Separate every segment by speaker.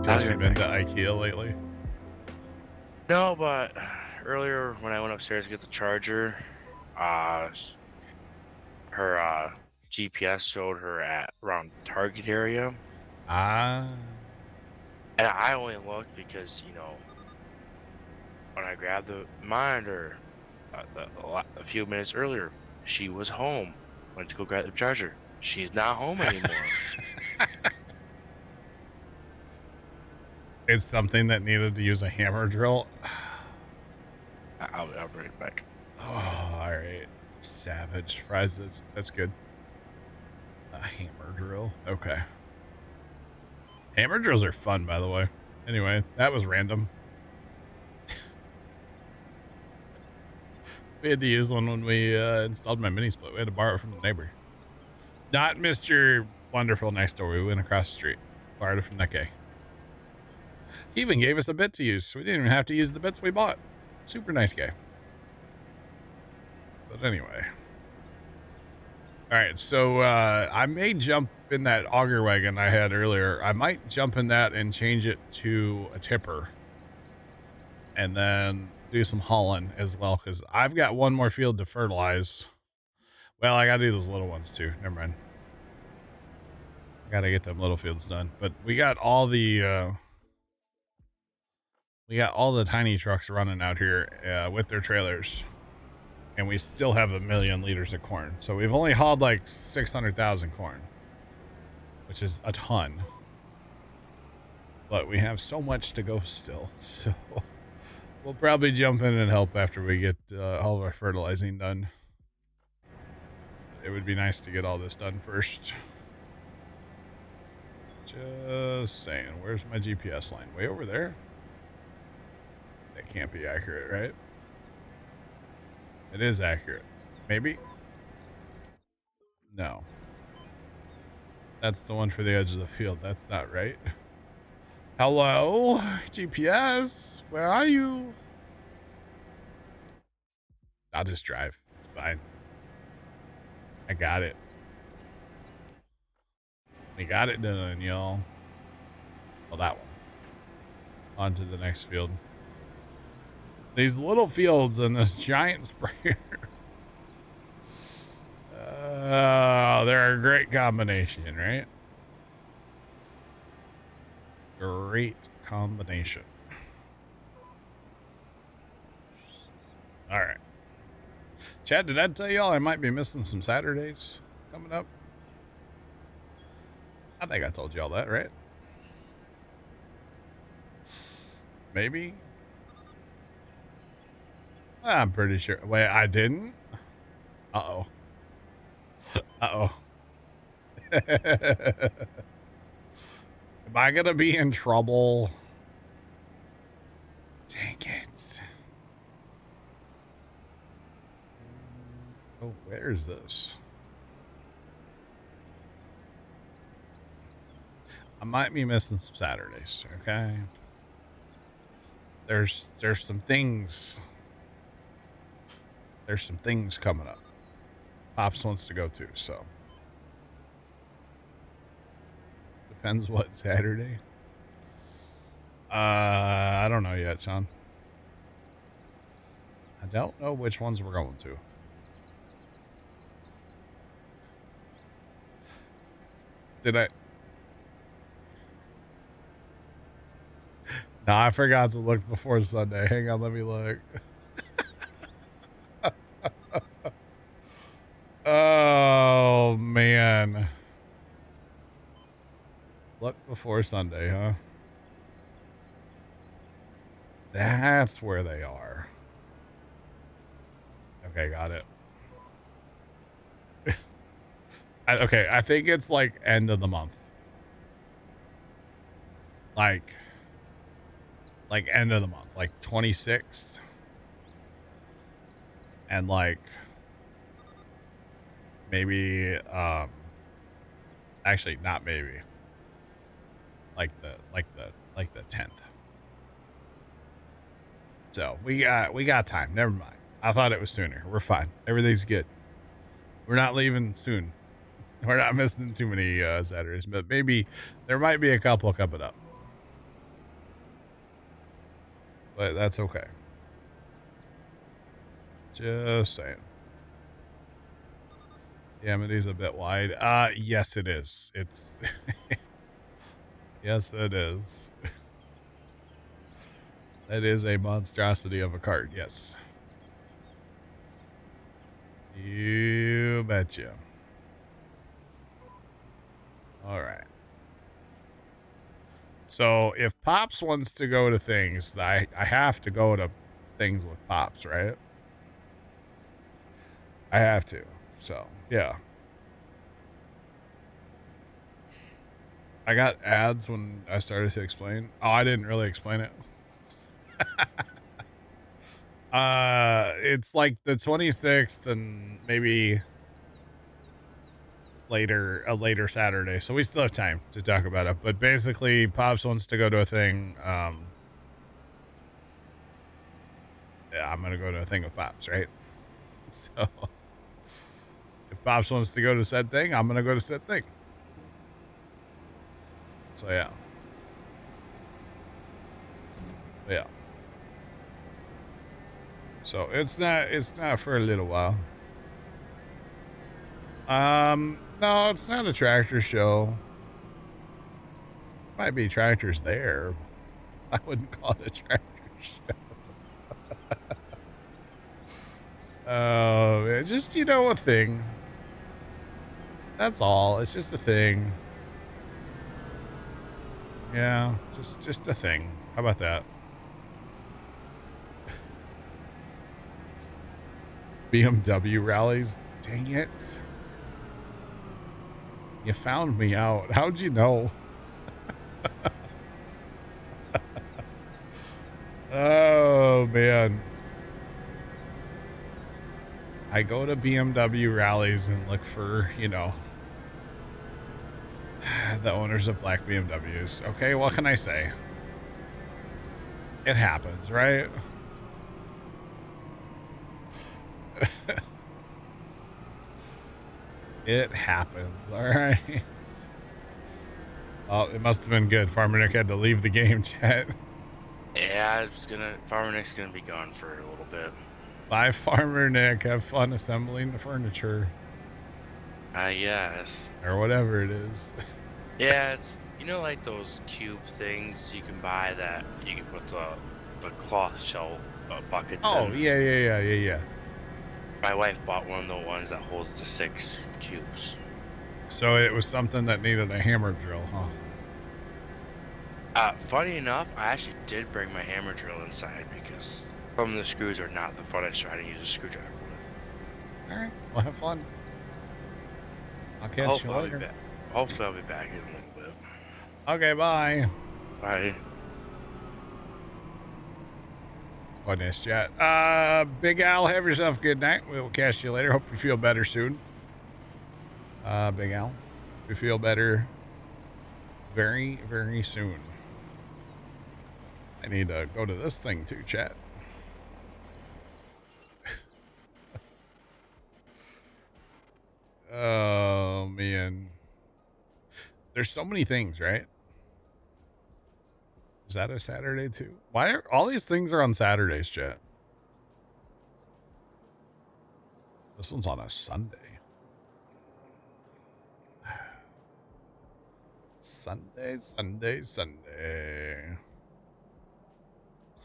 Speaker 1: Have you been to IKEA lately?
Speaker 2: No, but earlier when I went upstairs to get the charger, her GPS showed her at around Target area,
Speaker 1: Ah,
Speaker 2: and I only looked because when I grabbed the monitor a few minutes earlier, she was home. Went to go grab the charger. She's not home anymore.
Speaker 1: it's something that needed to use a hammer drill.
Speaker 2: I'll bring it back.
Speaker 1: Oh, all right. Savage fries. That's good. A hammer drill. Okay. Hammer drills are fun, by the way. Anyway, that was random. We had to use one when we installed my mini split. We had to borrow it from the neighbor. Not Mr. Wonderful next door. We went across the street. Borrowed it from that guy. He even gave us a bit to use. So we didn't even have to use the bits we bought. Super nice guy. But anyway. All right, so I may jump in that auger wagon I had earlier. I might jump in that and change it to a tipper. And then do some hauling as well, because I've got one more field to fertilize. Well, I got to do those little ones too. Never mind. I got to get them little fields done. But we got all the tiny trucks running out here with their trailers. And we still have 1,000,000 liters of corn. So we've only hauled like 600,000 corn, which is a ton. But we have so much to go still. So we'll probably jump in and help after we get all of our fertilizing done. It would be nice to get all this done first. Just saying. Where's my GPS line? Way over there? That can't be accurate, right? It is accurate. Maybe? No. That's the one for the edge of the field. That's not right. Hello? GPS? Where are you? I'll just drive. It's fine. I got it. We got it done, y'all. Well, that one. On to the next field. These little fields and this giant sprayer. They're a great combination, right? Great combination. All right. Chad, did I tell y'all I might be missing some Saturdays coming up? I think I told y'all that, right? Maybe. I'm pretty sure. Wait, I didn't? Uh-oh. Uh-oh. Am I gonna be in trouble? Dang it. Oh, where is this? I might be missing some Saturdays, okay? There's some things. There's some things coming up. Pops wants to go to, so. Depends what Saturday. I don't know yet, Sean. I don't know which ones we're going to. Did I? No, I forgot to look before Sunday. Hang on, let me look. Oh, man. Look before Sunday, huh? That's where they are. Okay, got it. Okay, I think it's like end of the month. Like end of the month, like 26th. And like maybe actually not maybe. Like the 10th. So we got time. Never mind. I thought it was sooner. We're fine. Everything's good. We're not leaving soon. We're not missing too many Saturdays, but maybe there might be a couple coming up. but that's okay. Just saying. The Amity's a bit wide. Yes, it is. It's yes, it is. That is a monstrosity of a card. Yes. You betcha. All right. So if Pops wants to go to things, I have to go to things with Pops, right? I have to. So, yeah. I got ads when I started to explain. Oh, I didn't really explain it. It's like the 26th and maybe a later Saturday. So we still have time to talk about it. But basically, Pops wants to go to a thing. Yeah, I'm gonna go to a thing with Pops, right? So if Pops wants to go to said thing, I'm gonna go to said thing. So yeah. Yeah. So it's not for a little while. No, it's not a tractor show. Might be tractors there. I wouldn't call it a tractor show. Oh, just, a thing. That's all. It's just a thing. Yeah, just a thing. How about that? BMW rallies. Dang it. You found me out. How'd you know? Oh, man. I go to BMW rallies and look for, the owners of black BMWs. Okay, what can I say? It happens, right? It happens, all right? Oh, it must have been good. Farmer Nick had to leave the game, chat.
Speaker 2: Yeah, Farmer Nick's gonna be gone for a little bit.
Speaker 1: Bye, Farmer Nick. Have fun assembling the furniture.
Speaker 2: Yes.
Speaker 1: Or whatever it is.
Speaker 2: Yeah, it's, like those cube things you can buy that you can put the cloth shell buckets in.
Speaker 1: Oh, yeah.
Speaker 2: My wife bought one of the ones that holds the 6 cubes.
Speaker 1: So it was something that needed a hammer drill, huh?
Speaker 2: Funny enough, I actually did bring my hammer drill inside because some of the screws are not the funnest trying to use a screwdriver with.
Speaker 1: All right, well, have fun. I'll catch you later.
Speaker 2: Hopefully I'll be back in a little bit.
Speaker 1: Okay, bye.
Speaker 2: Bye.
Speaker 1: Nice chat. Big Al, have yourself a good night. We will catch you later. Hope you feel better soon. Big Al, you feel better very, very soon. I need to go to this thing too, chat. Oh, man. There's so many things, right? Is that a Saturday too? Why are all these things are on Saturdays, chat? This one's on a Sunday. Sunday.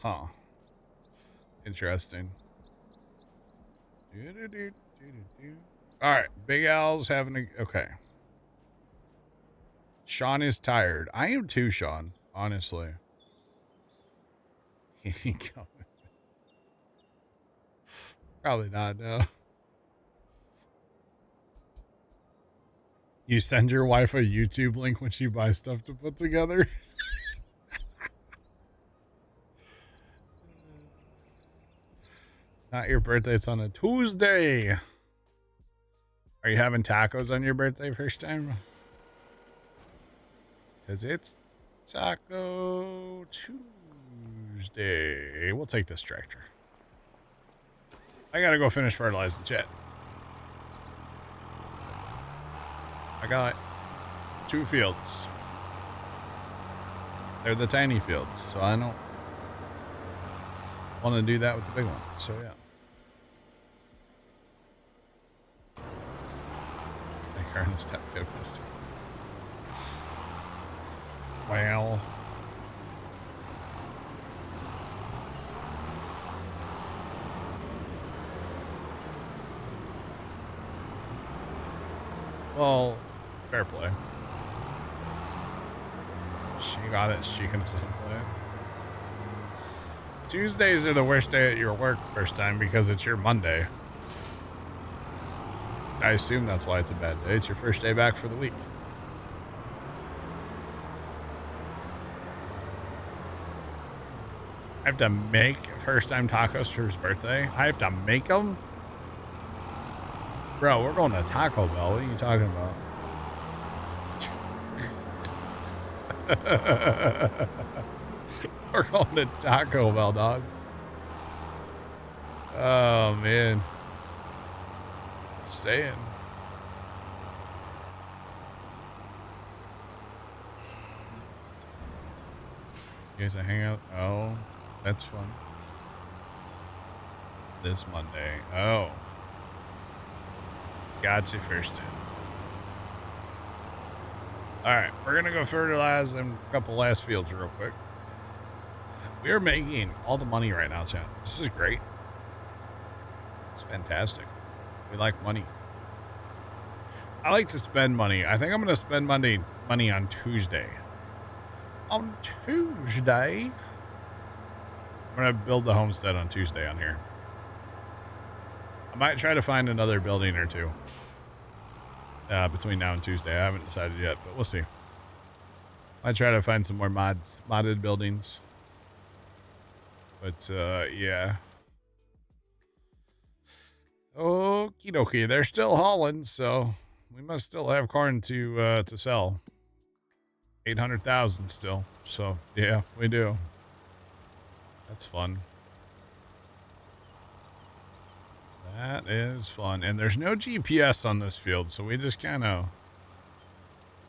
Speaker 1: Huh. Interesting. All right. Big Al's having a... Okay. Sean is tired. I am too, Sean. Honestly. Probably not, no. You send your wife a YouTube link when she buys stuff to put together? Not your birthday, it's on a Tuesday. Are you having tacos on your birthday first time? Because it's Taco Tuesday. We'll take this tractor. I gotta go finish fertilizing, chat. I got 2 fields. They're the tiny fields, so I don't... want to do that with the big one. So yeah. I car in this tap code. Well. Well, fair play. She got it. She can send play. Tuesdays are the worst day at your work first time because it's your Monday. I assume that's why it's a bad day. It's your first day back for the week. I have to make first time tacos for his birthday. I have to make them? Bro, we're going to Taco Bell. What are you talking about? We're going to Taco Bell, dog. Oh, man. Just saying. You guys a hangout? Oh, that's fun. This Monday. Oh. Gotcha first in. Alright, we're gonna go fertilize them a couple last fields real quick. We are making all the money right now, chat. This is great. It's fantastic. We like money. I like to spend money. I think I'm gonna spend money on Tuesday. On Tuesday? I'm gonna build the homestead on Tuesday on here. I might try to find another building or two between now and Tuesday. I haven't decided yet, but we'll see. I try to find some more modded buildings. But yeah. Okie dokie. They're still hauling, so we must still have corn to sell. 800,000 still. So yeah, we do. That's fun. That is fun. And there's no GPS on this field, so we just kind of,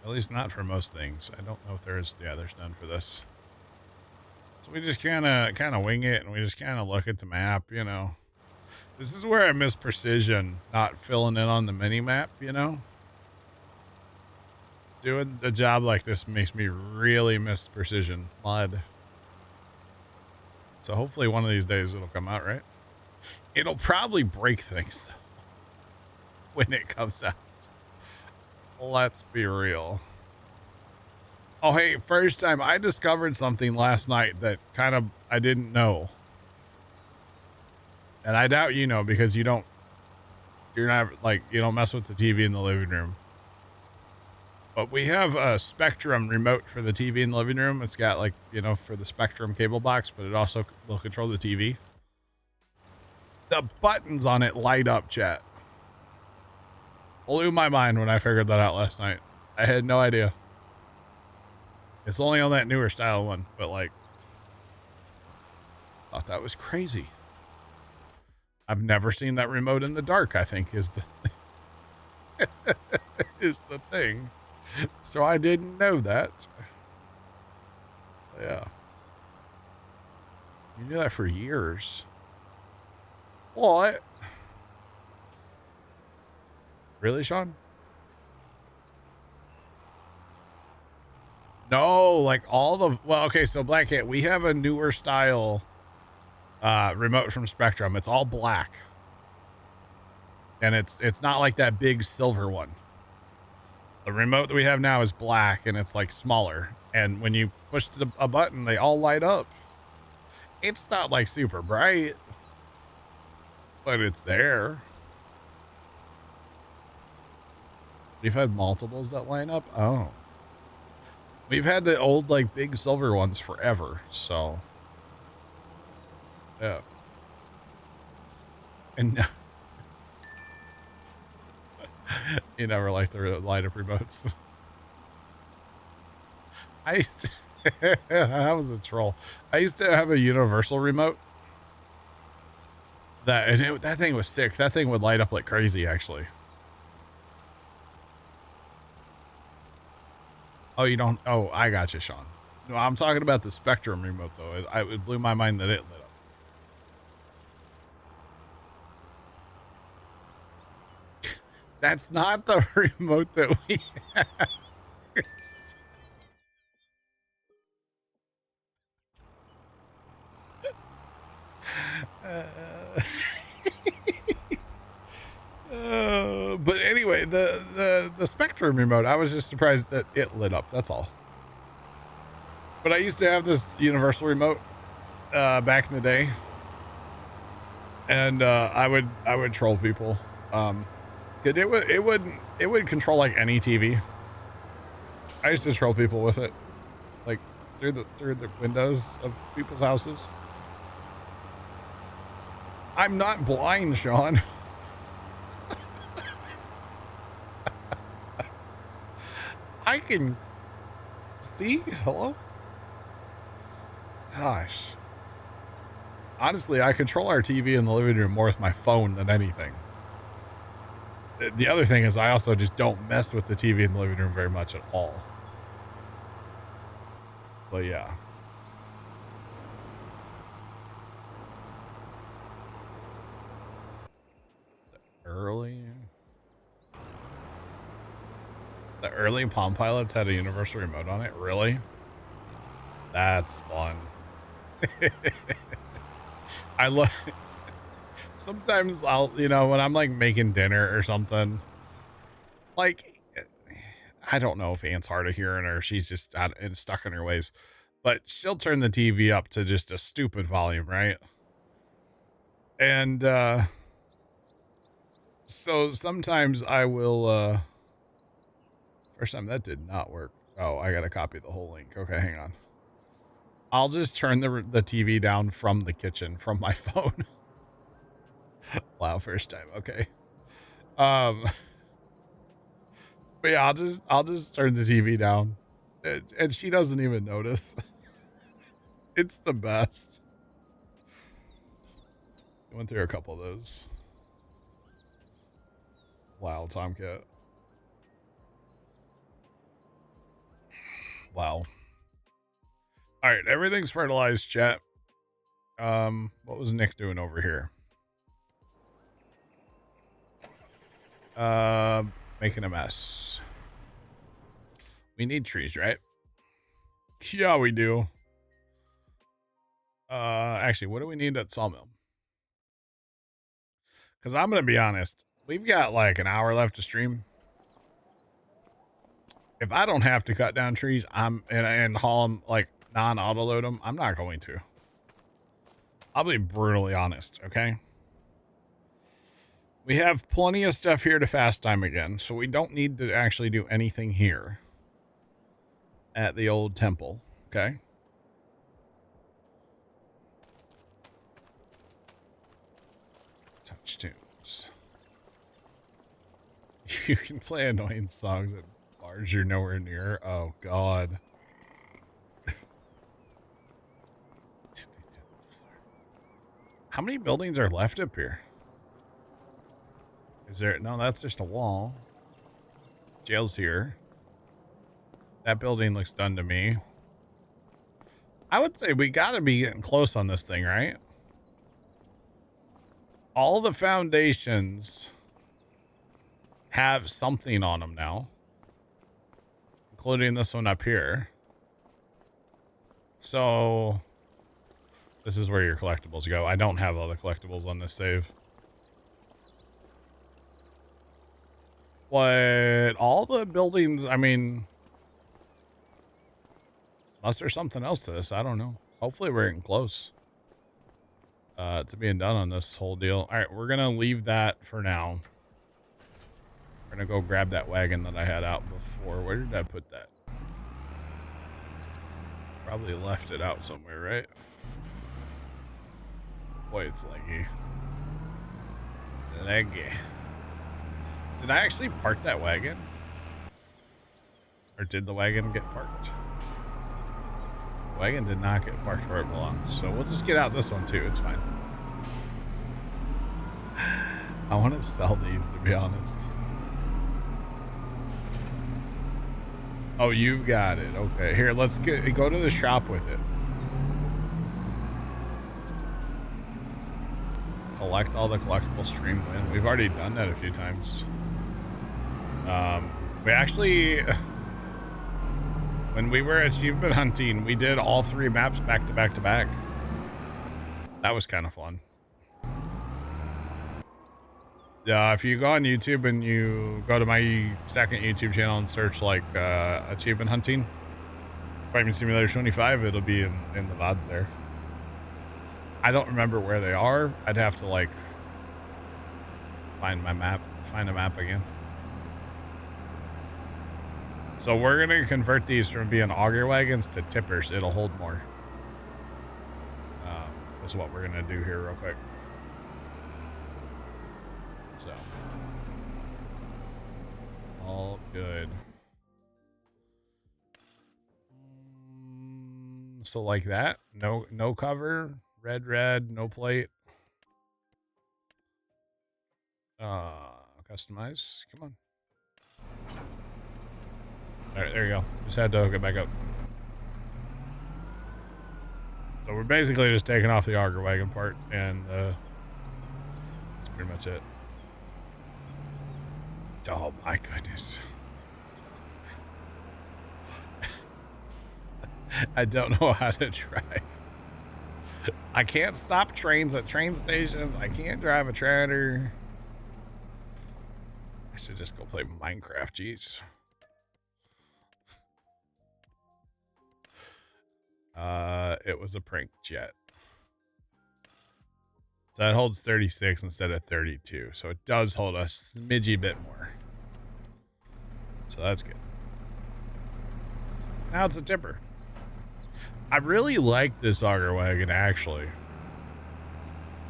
Speaker 1: at least not for most things. I don't know if there's, yeah, there's none for this. So we just kind of wing it, and we just kind of look at the map, you know. This is where I miss precision, not filling in on the mini map, you know. Doing a job like this makes me really miss precision mod. So hopefully one of these days it'll come out, right? It'll probably break things when it comes out. Let's be real. Oh, hey, first time I discovered something last night that kind of I didn't know. And I doubt you know, because you're not like, you don't mess with the TV in the living room. But we have a Spectrum remote for the TV in the living room. It's got, like, you know, for the Spectrum cable box, but it also will control the TV. The buttons on it light up, chat. Blew my mind when I figured that out last night. I had no idea. It's only on that newer style one, but like, thought that was crazy. I've never seen that remote in the dark, I think is the is the thing. So I didn't know that. Yeah. You knew that for years. What? Really, Sean? No, like all the, well, okay, so Black Hat, we have a newer style remote from Spectrum. It's all black. And it's not like that big silver one. The remote that we have now is black, and it's like smaller. And when you push a button, they all light up. It's not like super bright, but it's there. We've had multiples that line up. Oh, we've had the old, like, big silver ones forever. So yeah. And you never liked the light up remotes. I used to, I was a troll. I used to have a universal remote. That thing was sick. That thing would light up like crazy, actually. Oh, you don't? Oh, I got you, Sean. No, I'm talking about the Spectrum remote, though. It blew my mind that it lit up. That's not the remote that we have. But anyway, the Spectrum remote, I was just surprised that it lit up. That's all. But I used to have this universal remote back in the day, and I would troll people. It would control like any TV. I used to troll people with it, like through the windows of people's houses. I'm not blind, Sean. I can see. Hello? Gosh. Honestly, I control our TV in the living room more with my phone than anything. The other thing is I also just don't mess with the TV in the living room very much at all. But yeah. The early Palm Pilots had a universal remote on it. Really? That's fun. I love. Sometimes I'll, you know, when I'm like making dinner or something, like, I don't know if Aunt's hard of hearing or she's just stuck in her ways, but she'll turn the TV up to just a stupid volume, right? And so sometimes I will. First time that did not work. Oh, I gotta copy the whole link. Okay, hang on. I'll just turn the TV down from the kitchen from my phone. Wow, first time. Okay. But yeah, I'll just turn the TV down, and she doesn't even notice. It's the best. I went through a couple of those. Wow, Tomcat. Wow. All right, everything's fertilized, chat. What was Nick doing over here? Making a mess. We need trees, right? Yeah, we do. Actually, what do we need at Sawmill? Because I'm gonna be honest, we've got like an hour left to stream. If I don't have to cut down trees, and haul them, like non-auto load them, I'm not going to. I'll be brutally honest, okay? We have plenty of stuff here to fast time again, so we don't need to actually do anything here at the old temple, okay? Touch tunes. You can play annoying songs at bars you're nowhere near. Oh, God. How many buildings are left up here? Is there? No, that's just a wall. Jail's here. That building looks done to me. I would say we gotta be getting close on this thing, right? All the foundations have something on them now, including this one up here. So this is where your collectibles go. I don't have all the collectibles on this save. What? All the buildings, I mean, unless there's something else to this, I don't know. Hopefully we're getting close to being done on this whole deal. All right, we're going to leave that for now. We're going to go grab that wagon that I had out before. Where did I put that? Probably left it out somewhere, right? Boy, it's leggy. Leggy. Did I actually park that wagon? Or did the wagon get parked? The wagon did not get parked where it belongs. So we'll just get out this one too. It's fine. I want to sell these, to be honest. Oh, you've got it. Okay, here, let's go to the shop with it. Collect all the collectible stream win. We've already done that a few times. We actually, when we were achievement hunting, we did all 3 maps back to back to back. That was kind of fun. Yeah, if you go on YouTube and you go to my second YouTube channel and search like achievement hunting, Fighting Simulator 25, it'll be in the VODs there. I don't remember where they are. I'd have to like find a map again. So we're gonna convert these from being auger wagons to tippers. It'll hold more. That's what we're gonna do here real quick. So all good. So like that, no cover, red, no plate. Customize, come on. All right, there you go. Just had to hook it back up. So we're basically just taking off the auger wagon part, and that's pretty much it. Oh my goodness. I don't know how to drive. I can't stop trains at train stations. I can't drive a tractor. I should just go play Minecraft, jeez. It was a prank jet. So that holds 36 instead of 32. So it does hold a smidgy bit more. So that's good. Now it's a tipper. I really like this auger wagon, actually.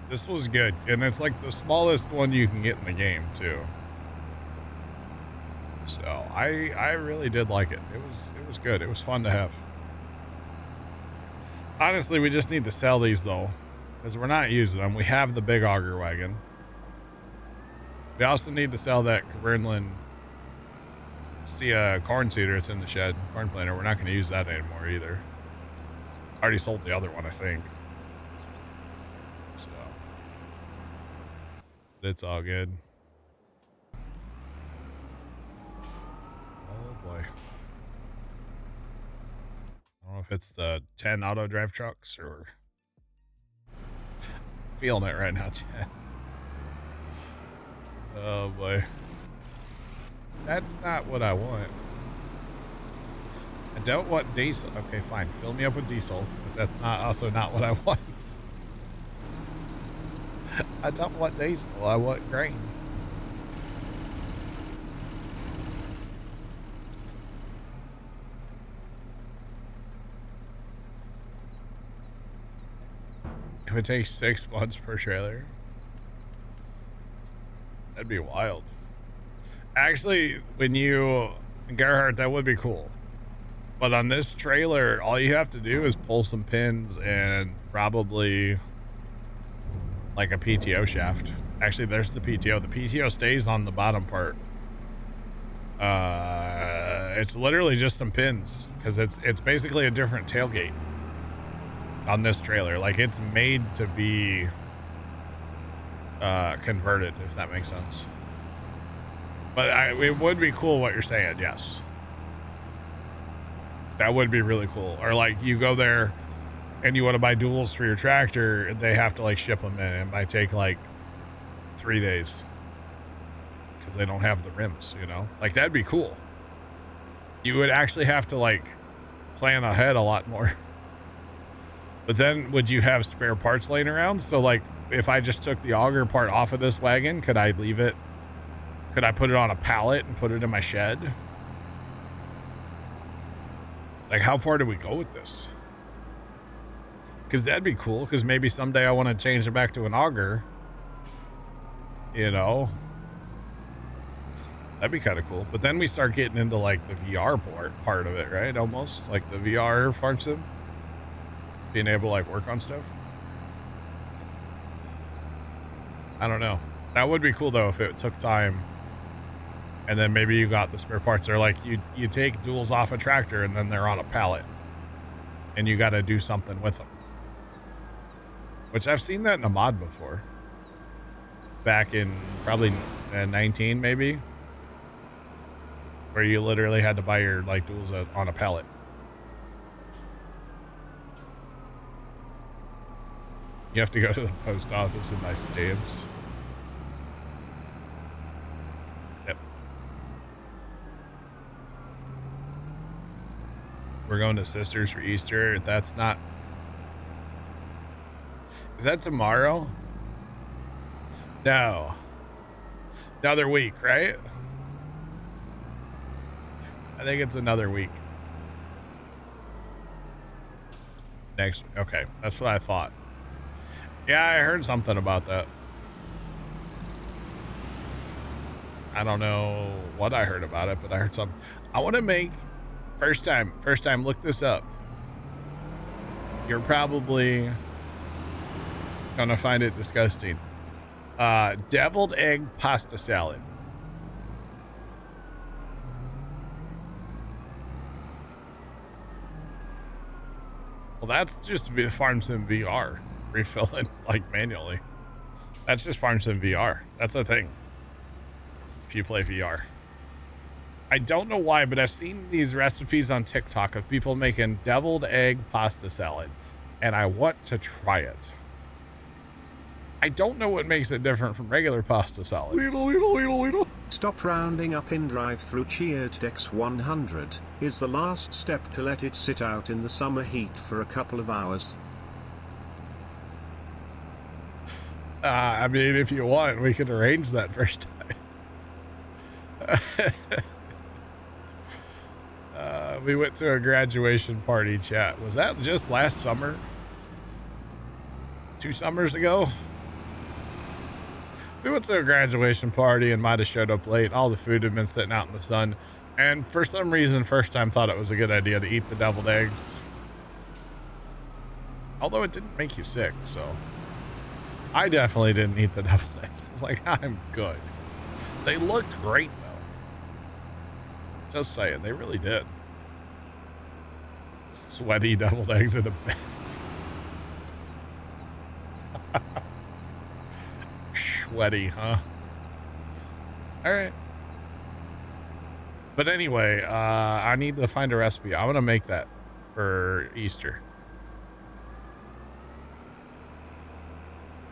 Speaker 1: This was good. And it's like the smallest one you can get in the game, too. So I really did like it. It was good. It was fun to have. Honestly, we just need to sell these, though, because we're not using them. We have the big auger wagon. We also need to sell that Kverneland corn seeder. It's in the shed. Corn planter. We're not going to use that anymore either. Already sold the other one, I think. So it's all good. Oh boy. I don't know if it's the 10 auto drive trucks or feeling it right now, Chad. Oh boy. That's not what I want. I don't want diesel. Okay, fine. Fill me up with diesel, but that's also not what I want. I don't want diesel. I want grain. If it takes 6 months per trailer, that'd be wild. Actually, Gerhardt, that would be cool. But on this trailer, all you have to do is pull some pins and probably like a PTO shaft. Actually, there's the PTO. The PTO stays on the bottom part. It's literally just some pins because it's basically a different tailgate on this trailer. Like, it's made to be converted, if that makes sense. But it would be cool what you're saying, yes. That would be really cool. Or like you go there and you want to buy duals for your tractor, and they have to like ship them in. It might take like 3 days because they don't have the rims, you know? Like, that'd be cool. You would actually have to like plan ahead a lot more. But then would you have spare parts laying around? So like if I just took the auger part off of this wagon, could I leave it? Could I put it on a pallet and put it in my shed? Like, how far do we go with this? Because that'd be cool, because maybe someday I want to change it back to an auger. You know? That'd be kind of cool. But then we start getting into, like, the VR part of it, right? Almost. Like, the VR farm sim. Being able to, like, work on stuff. I don't know. That would be cool, though, if it took time. And then maybe you got the spare parts. Or like you take duals off a tractor and then they're on a pallet. And you got to do something with them. Which I've seen that in a mod before. Back in probably 19 maybe. where you literally had to buy your like tools on a pallet. You have to go to the post office and buy stamps. Yep. We're going to Sisters for Easter. That's not... Is that tomorrow? No. Another week, right? I think it's another week. Next, okay, that's what I thought. Yeah, I heard something about that. I don't know what I heard about it, but I heard something. I want to make first time, look this up. You're probably gonna find it disgusting. Deviled egg pasta salad. Well, that's just Farm Sim VR. Refill it like manually. That's just Farm Sim VR. That's a thing. If you play VR. I don't know why, but I've seen these recipes on TikTok of people making deviled egg pasta salad, and I want to try it. I don't know what makes it different from regular pasta salad.
Speaker 3: Stop rounding up in drive-through. Cheered X100 is the last step to let it sit out in the summer heat for a couple of hours.
Speaker 1: I mean, if you want, we could arrange that first time. We went to a graduation party, chat. Was that just last summer? 2 summers ago? We went to a graduation party and might have showed up late. All the food had been sitting out in the sun. And for some reason, first time thought it was a good idea to eat the deviled eggs. Although it didn't make you sick, so. I definitely didn't eat the deviled eggs. I was like, I'm good. They looked great, though. Just saying, they really did. Sweaty deviled eggs are the best. Sweaty, huh? All right. But anyway, I need to find a recipe. I'm gonna make that for Easter.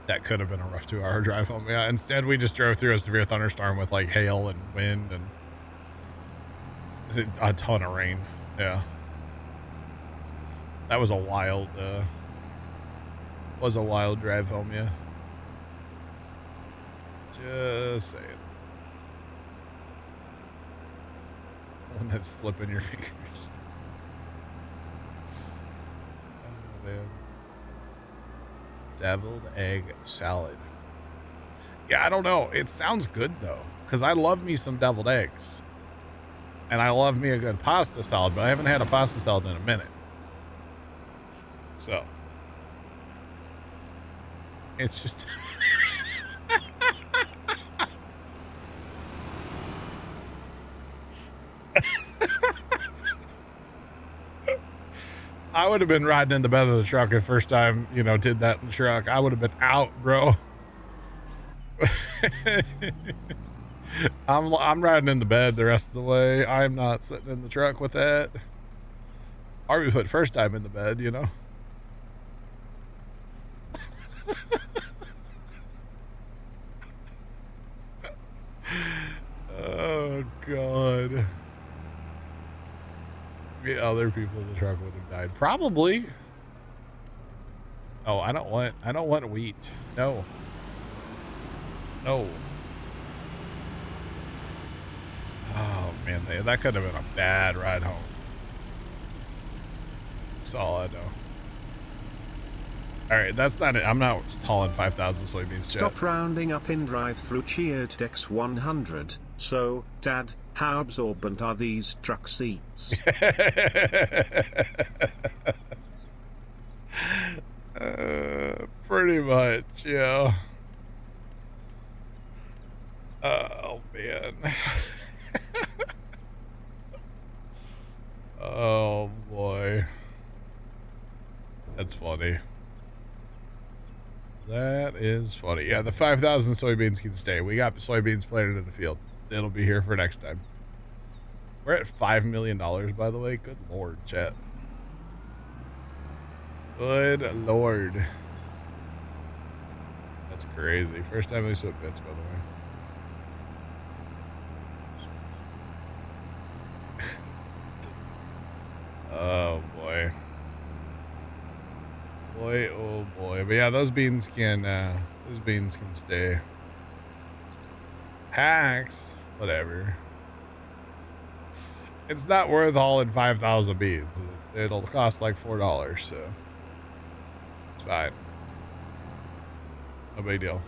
Speaker 1: That could have been a rough 2-hour drive home. Yeah, instead we just drove through a severe thunderstorm with like hail and wind and a ton of rain. Yeah. That was a wild drive home, yeah. Just saying. One that's slipping your fingers. Oh man. Deviled egg salad. Yeah, I don't know. It sounds good though, because I love me some deviled eggs. And I love me a good pasta salad, but I haven't had a pasta salad in a minute. So. It's just... I would have been riding in the bed of the truck the first time, you know, did that in the truck. I would have been out, bro. I'm riding in the bed the rest of the way. I'm not sitting in the truck with that. Or we put first time in the bed, you know. Oh God. The other people in the truck would have died. Probably. Oh, I don't want wheat. No. No. Oh man, that could have been a bad ride home. That's all I know. All right, that's not it. I'm not hauling 5,000 soybeans.
Speaker 3: Stop rounding up in drive-through. Cheered X100. So, Dad, how absorbent are these truck seats?
Speaker 1: Pretty much, yeah. Oh man. Oh boy. That's funny. That is funny. Yeah, the 5,000 soybeans can stay. We got soybeans planted in the field. It'll be here for next time. We're at $5 million, by the way. Good Lord, chat. Good Lord. That's crazy. First time we saw bits, by the way. Oh, boy. Boy, oh, boy. But yeah, those beans can stay. Hacks, whatever. It's not worth hauling 5,000 beans. It'll cost like $4, so it's fine. No big deal.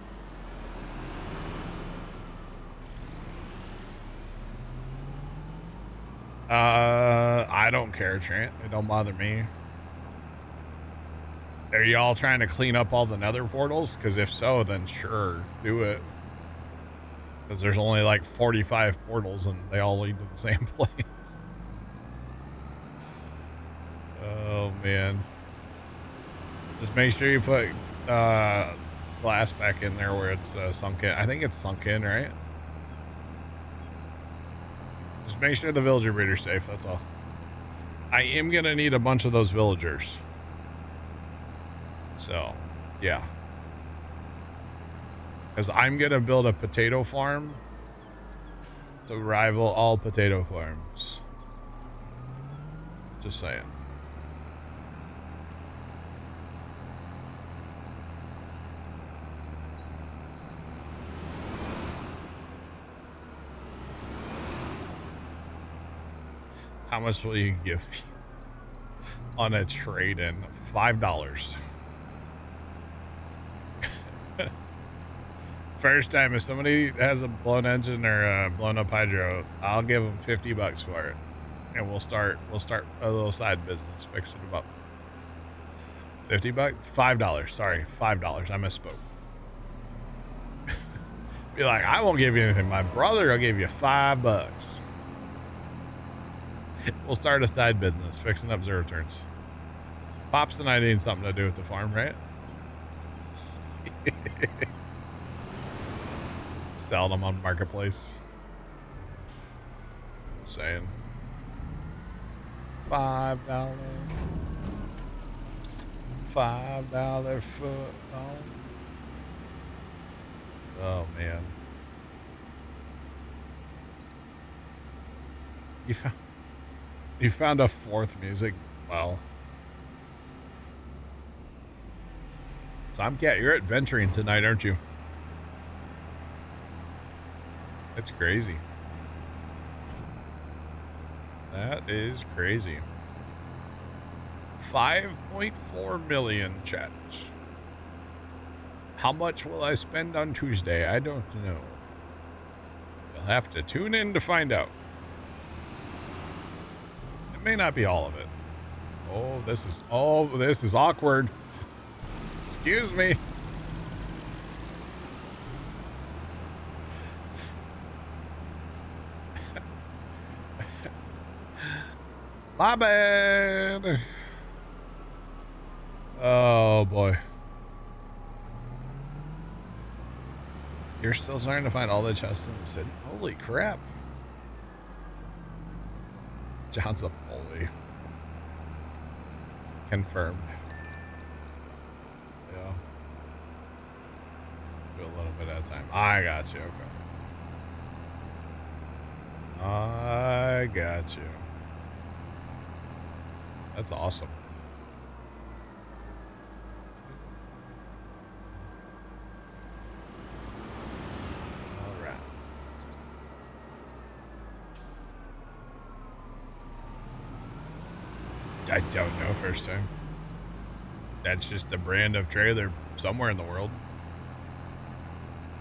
Speaker 1: I don't care, Trent. It don't bother me. Are y'all trying to clean up all the nether portals? Because if so, then sure, do it. Because there's only like 45 portals and they all lead to the same place. Oh, man. Just make sure you put glass back in there where it's sunk in. I think it's sunk in, right? Just make sure the villager breeder's safe, that's all. I am going to need a bunch of those villagers. So, yeah. Because I'm going to build a potato farm to rival all potato farms. Just saying. How much will you give me on a trade-in? $5. First time, if somebody has a blown engine or a blown up hydro, I'll give them $50 for it, and we'll start a little side business fixing them up. $50, $5. Sorry, $5. I misspoke. Be like, I won't give you anything. My brother will give you $5. We'll start a side business fixing up zero turns. Pops and I need something to do with the farm, right? Sell them on marketplace. Saying $5 foot. Oh man, you found a fourth music. Wow. Tomcat, you're adventuring tonight, aren't you? That's crazy. That is crazy. 5.4 million, chat. How much will I spend on Tuesday? I don't know. You'll have to tune in to find out. It may not be all of it. Oh, this is awkward. Excuse me. My bad. Oh boy. You're still trying to find all the chests in the city? Holy crap. John's a bully. Confirmed. Yeah. Do a little bit at a time. I got you. Okay. I got you. That's awesome. All right. I don't know first time. That's just a brand of trailer somewhere in the world.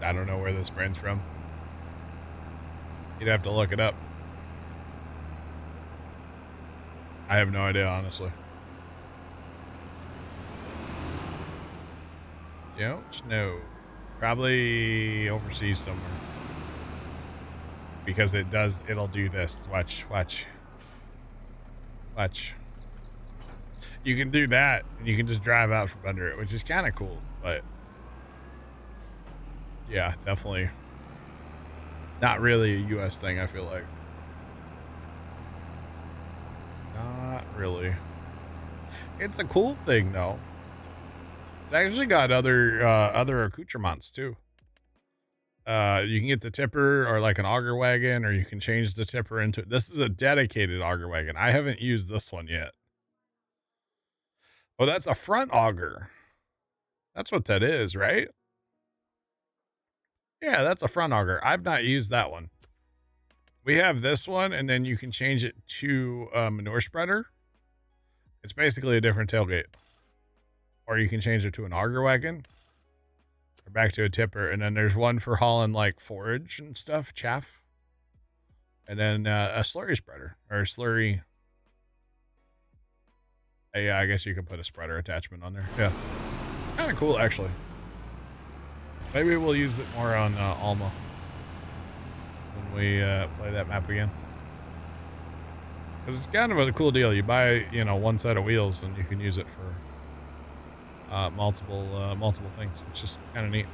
Speaker 1: I don't know where this brand's from. You'd have to look it up. I have no idea, honestly. Don't know. Probably overseas somewhere. Because it'll do this. Watch. You can do that, and you can just drive out from under it, which is kind of cool, but yeah, definitely not really a US thing, I feel like. really. It's a cool thing, though. It's actually got other accoutrements, too. You can get the tipper or like an auger wagon, or you can change the tipper into... This is a dedicated auger wagon. I haven't used this one yet. Oh, that's a front auger. That's what that is, right? Yeah, that's a front auger. I've not used that one. We have this one, and then you can change it to a manure spreader. It's basically a different tailgate. Or you can change it to an auger wagon. Or back to a tipper. And then there's one for hauling like forage and stuff, chaff. And then a slurry spreader. Or a slurry... Yeah, I guess you can put a spreader attachment on there. Yeah. It's kind of cool, actually. Maybe we'll use it more on Alma. When we play that map again. Because it's kind of a cool deal. You buy, you know, one set of wheels and you can use it for multiple things, which is kind of neat.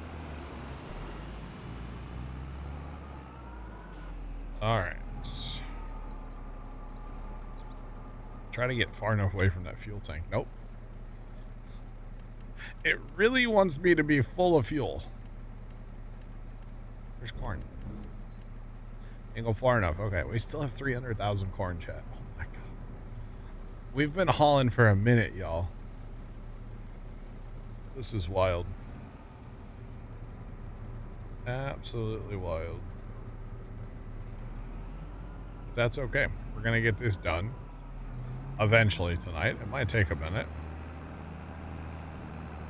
Speaker 1: All right. Try to get far enough away from that fuel tank. Nope. It really wants me to be full of fuel. There's corn. Ain't go far enough. Okay, we still have 300,000 corn, chat. Oh my god. We've been hauling for a minute, y'all. This is wild. Absolutely wild. But that's okay. We're gonna get this done eventually tonight. It might take a minute,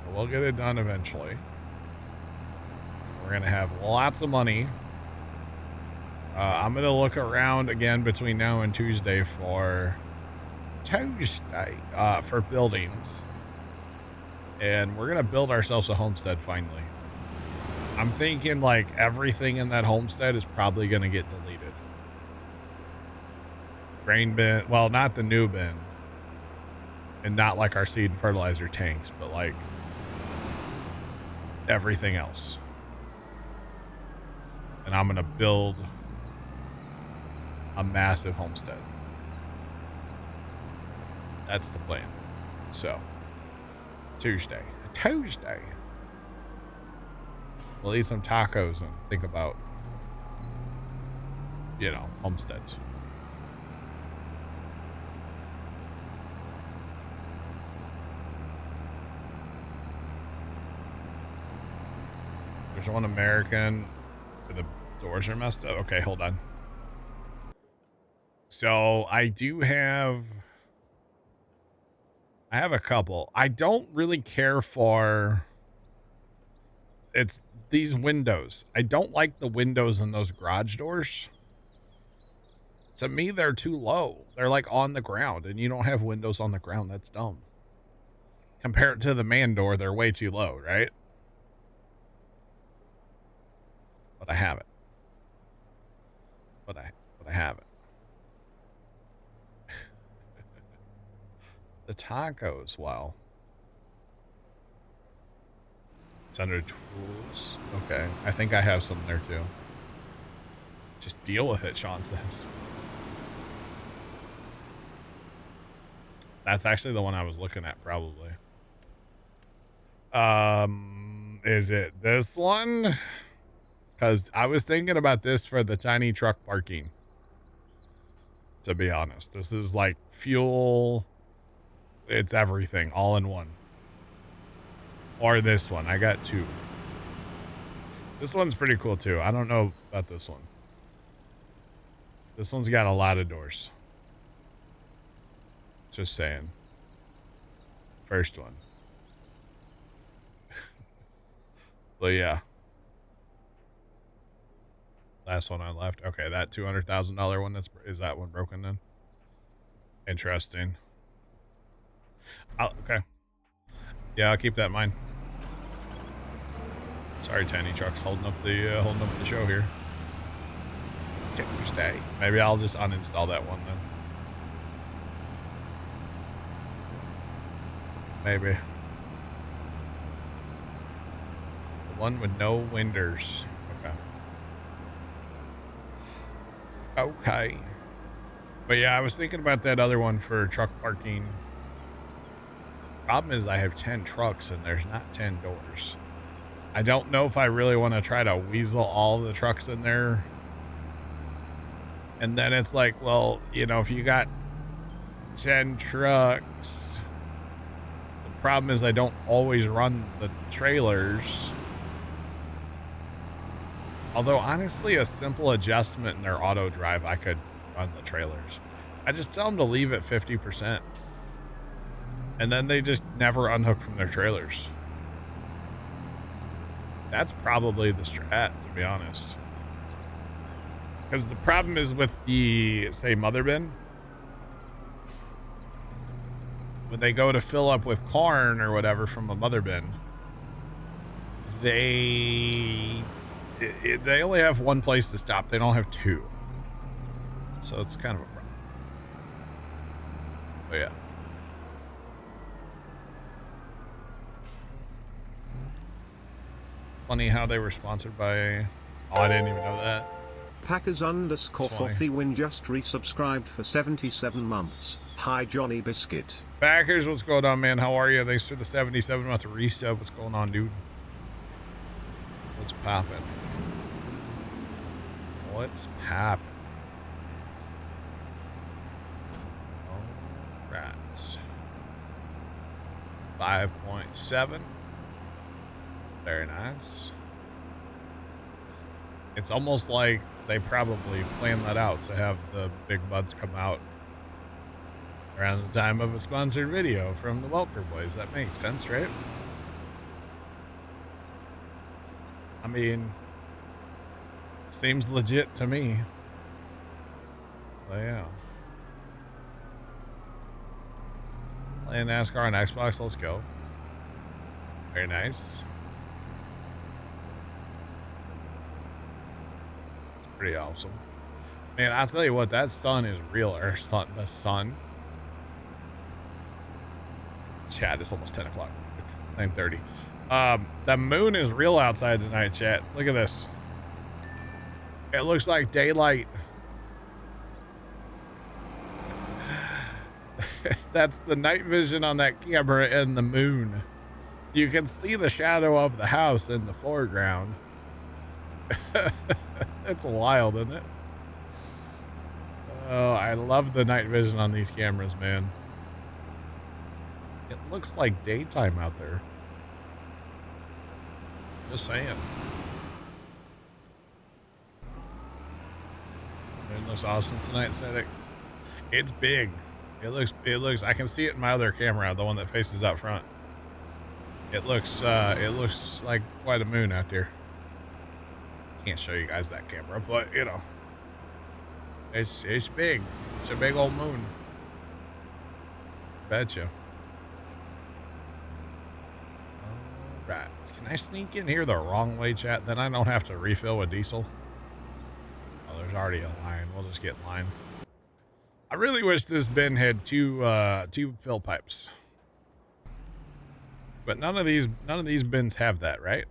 Speaker 1: but we'll get it done eventually. We're gonna have lots of money. I'm gonna look around again between now and Tuesday for buildings, and we're gonna build ourselves a homestead finally. I'm thinking like everything in that homestead is probably gonna get deleted. Grain bin, well, not the new bin, and not like our seed and fertilizer tanks, but like everything else. And I'm gonna build a massive homestead. That's the plan. So Tuesday, we'll eat some tacos and think about, you know, homesteads. There's one American where the doors are messed up. Okay, hold on. So I have a couple. I don't really care for, it's these windows. I don't like the windows in those garage doors. To me, they're too low. They're like on the ground, and you don't have windows on the ground. That's dumb. Compared to the man door, they're way too low, right? But I have it. But I have it. The tacos, wow. It's under tools. Okay, I think I have some there too. Just deal with it, Sean says. That's actually the one I was looking at, probably. Is it this one? Because I was thinking about this for the tiny truck parking. To be honest, this is like fuel. It's everything all in one. Or this one. I got two. This one's pretty cool too. I don't know about this one. This one's got a lot of doors. Just saying. First one. But yeah. Last one I left. Okay, that $200,000 one, is that one broken then? Interesting. Okay. Yeah, I'll keep that in mind. Sorry, tiny trucks holding up the show here. Tuesday. Maybe I'll just uninstall that one then. Maybe. The one with no windows. Okay. Okay. But yeah, I was thinking about that other one for truck parking. Problem is I have 10 trucks and there's not 10 doors. I don't know if I really want to try to weasel all the trucks in there. And then it's like, well, you know, if you got 10 trucks, the problem is I don't always run the trailers. Although honestly, a simple adjustment in their auto drive, I could run the trailers. I just tell them to leave at 50%. And then they just never unhook from their trailers. That's probably the strat, to be honest. Because the problem is with the, say, mother bin. When they go to fill up with corn or whatever from a mother bin, they only have one place to stop. They don't have two. So it's kind of a problem. But yeah. Funny how they were sponsored by... Oh, I didn't even know that.
Speaker 3: Packers_40win just resubscribed for 77 months. Hi, Johnny Biscuit.
Speaker 1: Packers, what's going on, man? How are you? Thanks for the 77-month resub. What's going on, dude? What's poppin'? What's poppin'? All right. 5.7. Very nice. It's almost like they probably planned that out to have the big buds come out around the time of a sponsored video from the Welker Boys. That makes sense, right? I mean, seems legit to me. But yeah. Playing NASCAR on Xbox, let's go. Very nice. Pretty awesome, man. I'll tell you what, that sun is real. Or the sun. Chat, it's almost 10 o'clock. It's 9:30. The moon is real outside tonight, chat. Look at this. It looks like daylight. That's the night vision on that camera and the moon. You can see the shadow of the house in the foreground. It's wild, isn't it? Oh, I love the night vision on these cameras, man. It looks like daytime out there. Just saying. It looks awesome tonight, Cedric. It's big. It looks, I can see it in my other camera, the one that faces out front. It looks like quite a moon out there. Can't show you guys that camera, but you know, it's big. It's a big old moon. Betcha. All right, can I sneak in here the wrong way, chat? Then I don't have to refill with diesel. Oh, there's already a line. We'll just get in line. I really wish this bin had two fill pipes, but none of these bins have that, right?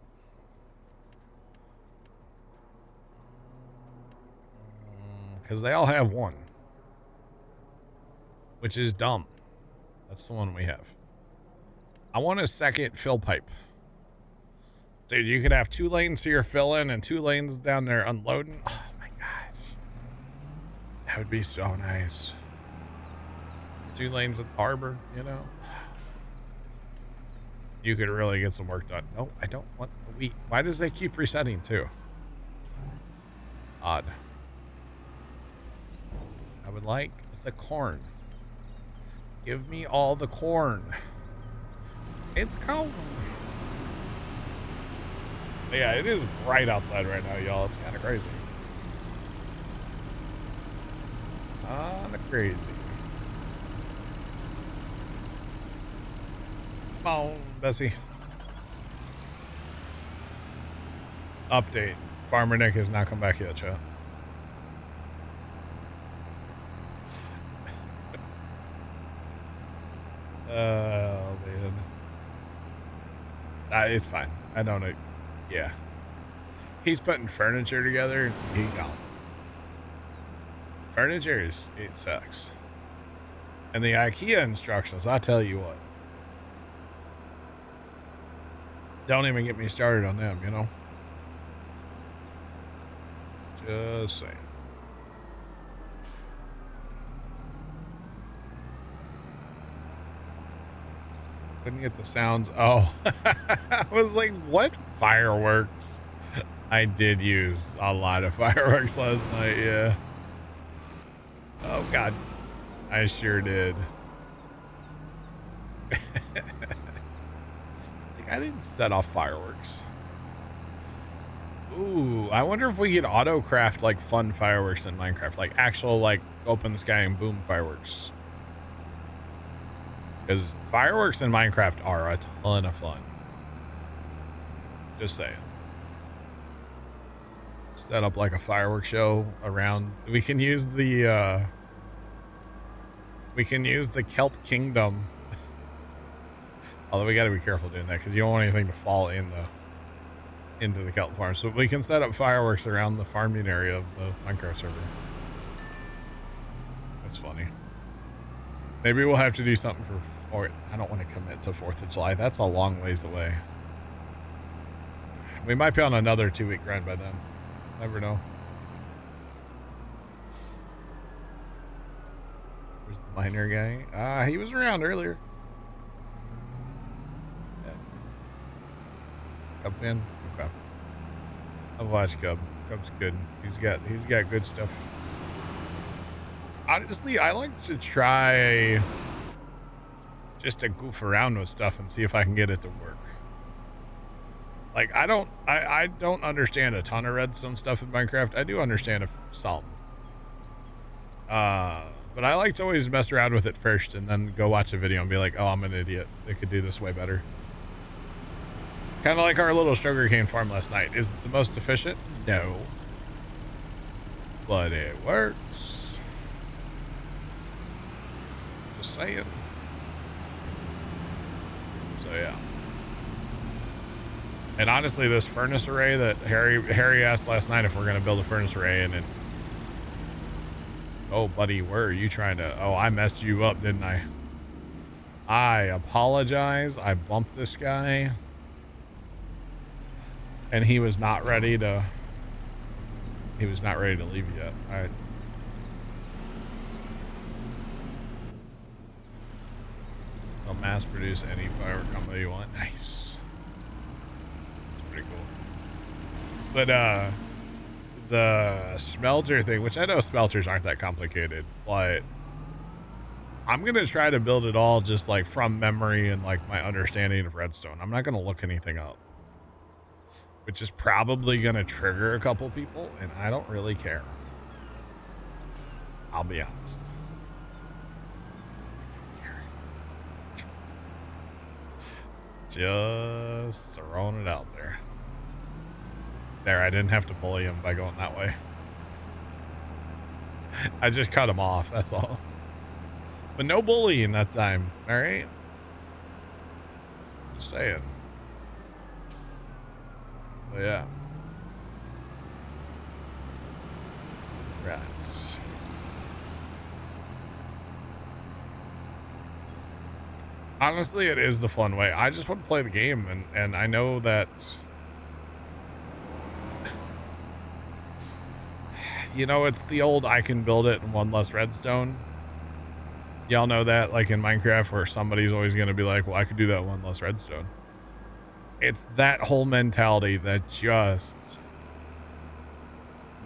Speaker 1: Because they all have one, which is dumb. That's the one we have. I want a second fill pipe. Dude, you could have 2 lanes here filling and 2 lanes down there unloading. Oh my gosh. That would be so nice. 2 lanes at the harbor, you know? You could really get some work done. No, I don't want the wheat. Why does they keep resetting too? It's odd. I would like the corn. Give me all the corn. It's cold. Yeah, it is bright outside right now, y'all. It's kind of crazy. Kind of crazy. Come on, Bessie. Update. Farmer Nick has not come back yet, chat. Oh, man. It's fine. I don't know. Yeah. He's putting furniture together. He gone. Furniture it sucks. And the IKEA instructions, I tell you what. Don't even get me started on them, you know? Just saying. Couldn't get the sounds. Oh, I was like, what fireworks? I did use a lot of fireworks last night, yeah. Oh, God. I sure did. Like, I didn't set off fireworks. Ooh, I wonder if we could auto-craft, like, fun fireworks in Minecraft. Like, actual, like, open the sky and boom fireworks. Because fireworks in Minecraft are a ton of fun. Just saying. Set up like a fireworks show around. We can use the kelp kingdom. Although we got to be careful doing that because you don't want anything to fall into the kelp farm. So we can set up fireworks around the farming area of the Minecraft server. That's funny. Maybe we'll have to do something for I don't want to commit to 4th of July. That's a long ways away. We might be on another 2-week grind by then. Never know. Where's the miner guy? He was around earlier. Yeah. Cub fan? Okay. I've watched Cub. Cub's good. He's got good stuff. Honestly, I like to try just to goof around with stuff and see if I can get it to work. Like, I don't understand a ton of redstone stuff in Minecraft. I do understand some. But I like to always mess around with it first and then go watch a video and be like, oh, I'm an idiot. They could do this way better. Kind of like our little sugarcane farm last night. Is it the most efficient? No. But it works. Just saying. So, yeah. And honestly, this furnace array that Harry asked last night if we're going to build a furnace array, and it... Oh, buddy, where are you trying to... Oh, I messed you up, didn't I? I apologize. I bumped this guy. And he was not ready to... He was not ready to leave yet. I'll mass produce any firework combo you want. Nice. Pretty cool. But the smelter thing, which I know smelters aren't that complicated, but I'm gonna try to build it all just like from memory and like my understanding of redstone. I'm not gonna look anything up, which is probably gonna trigger a couple people, and I don't really care. I'll be honest. Just throwing it out there. There, I didn't have to bully him by going that way. I just cut him off, that's all. But no bullying that time, alright? Just saying. But yeah. Rats. Honestly, it is the fun way. I just want to play the game, and I know that... You know, it's the old I can build it in one less redstone. Y'all know that, like in Minecraft, where somebody's always going to be like, well, I could do that one less redstone. It's that whole mentality that just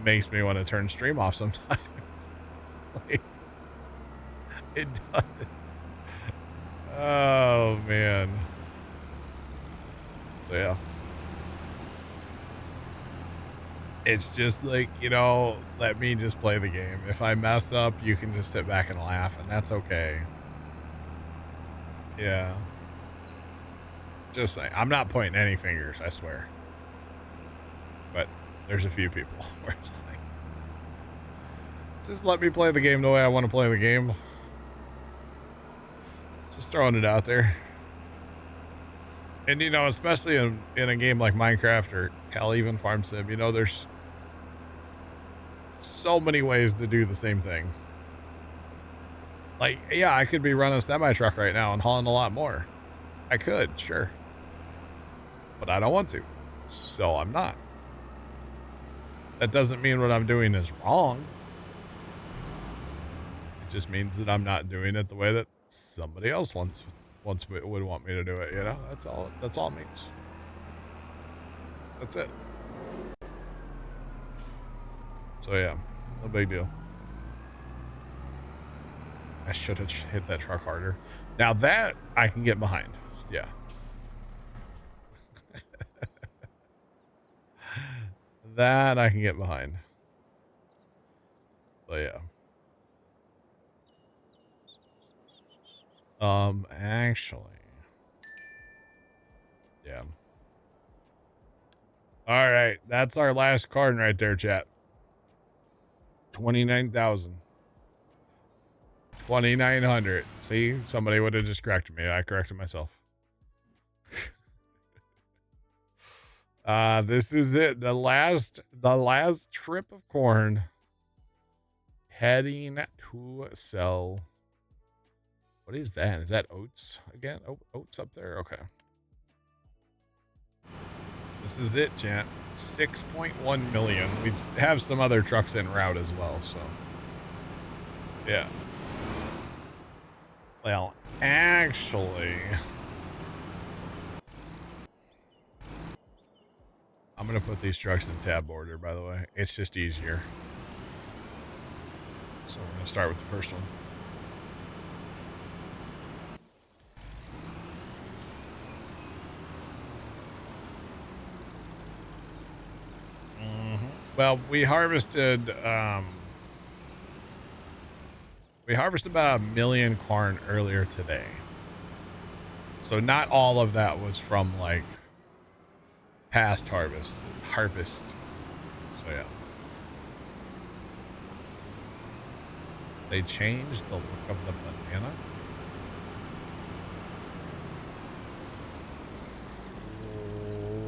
Speaker 1: makes me want to turn stream off sometimes. Like, it does. Oh, man. So, yeah. It's just like, you know, let me just play the game. If I mess up, you can just sit back and laugh, and that's okay. Yeah. Just saying. I'm not pointing any fingers, I swear. But there's a few people where it's like, just let me play the game the way I want to play the game. Just throwing it out there. And, you know, especially in a game like Minecraft or hell, even Farm Sim, you know, there's so many ways to do the same thing. Like, yeah, I could be running a semi truck right now and hauling a lot more. I could, sure. But I don't want to. So I'm not. That doesn't mean what I'm doing is wrong. It just means that I'm not doing it the way that somebody else would want me to do it, you know? That's all it means. That's it. So yeah, no big deal. I should have hit that truck harder. Now that I can get behind. Yeah. That I can get behind. But yeah. Actually. Yeah. All right. That's our last card right there, chat. 29,000. 2,900. See, somebody would have just corrected me. I corrected myself. This is it. The last trip of corn. Heading to sell. What is that? Is that oats again? Oh, oats up there. Okay. This is it, chat. 6.1 million. We have some other trucks en route as well, so yeah. Well, actually, I'm gonna put these trucks in tab order, by the way. It's just easier. So we're gonna start with the first one. Well, we harvested about 1 million corn earlier today. So not all of that was from like past harvest. So yeah. They changed the look of the banana.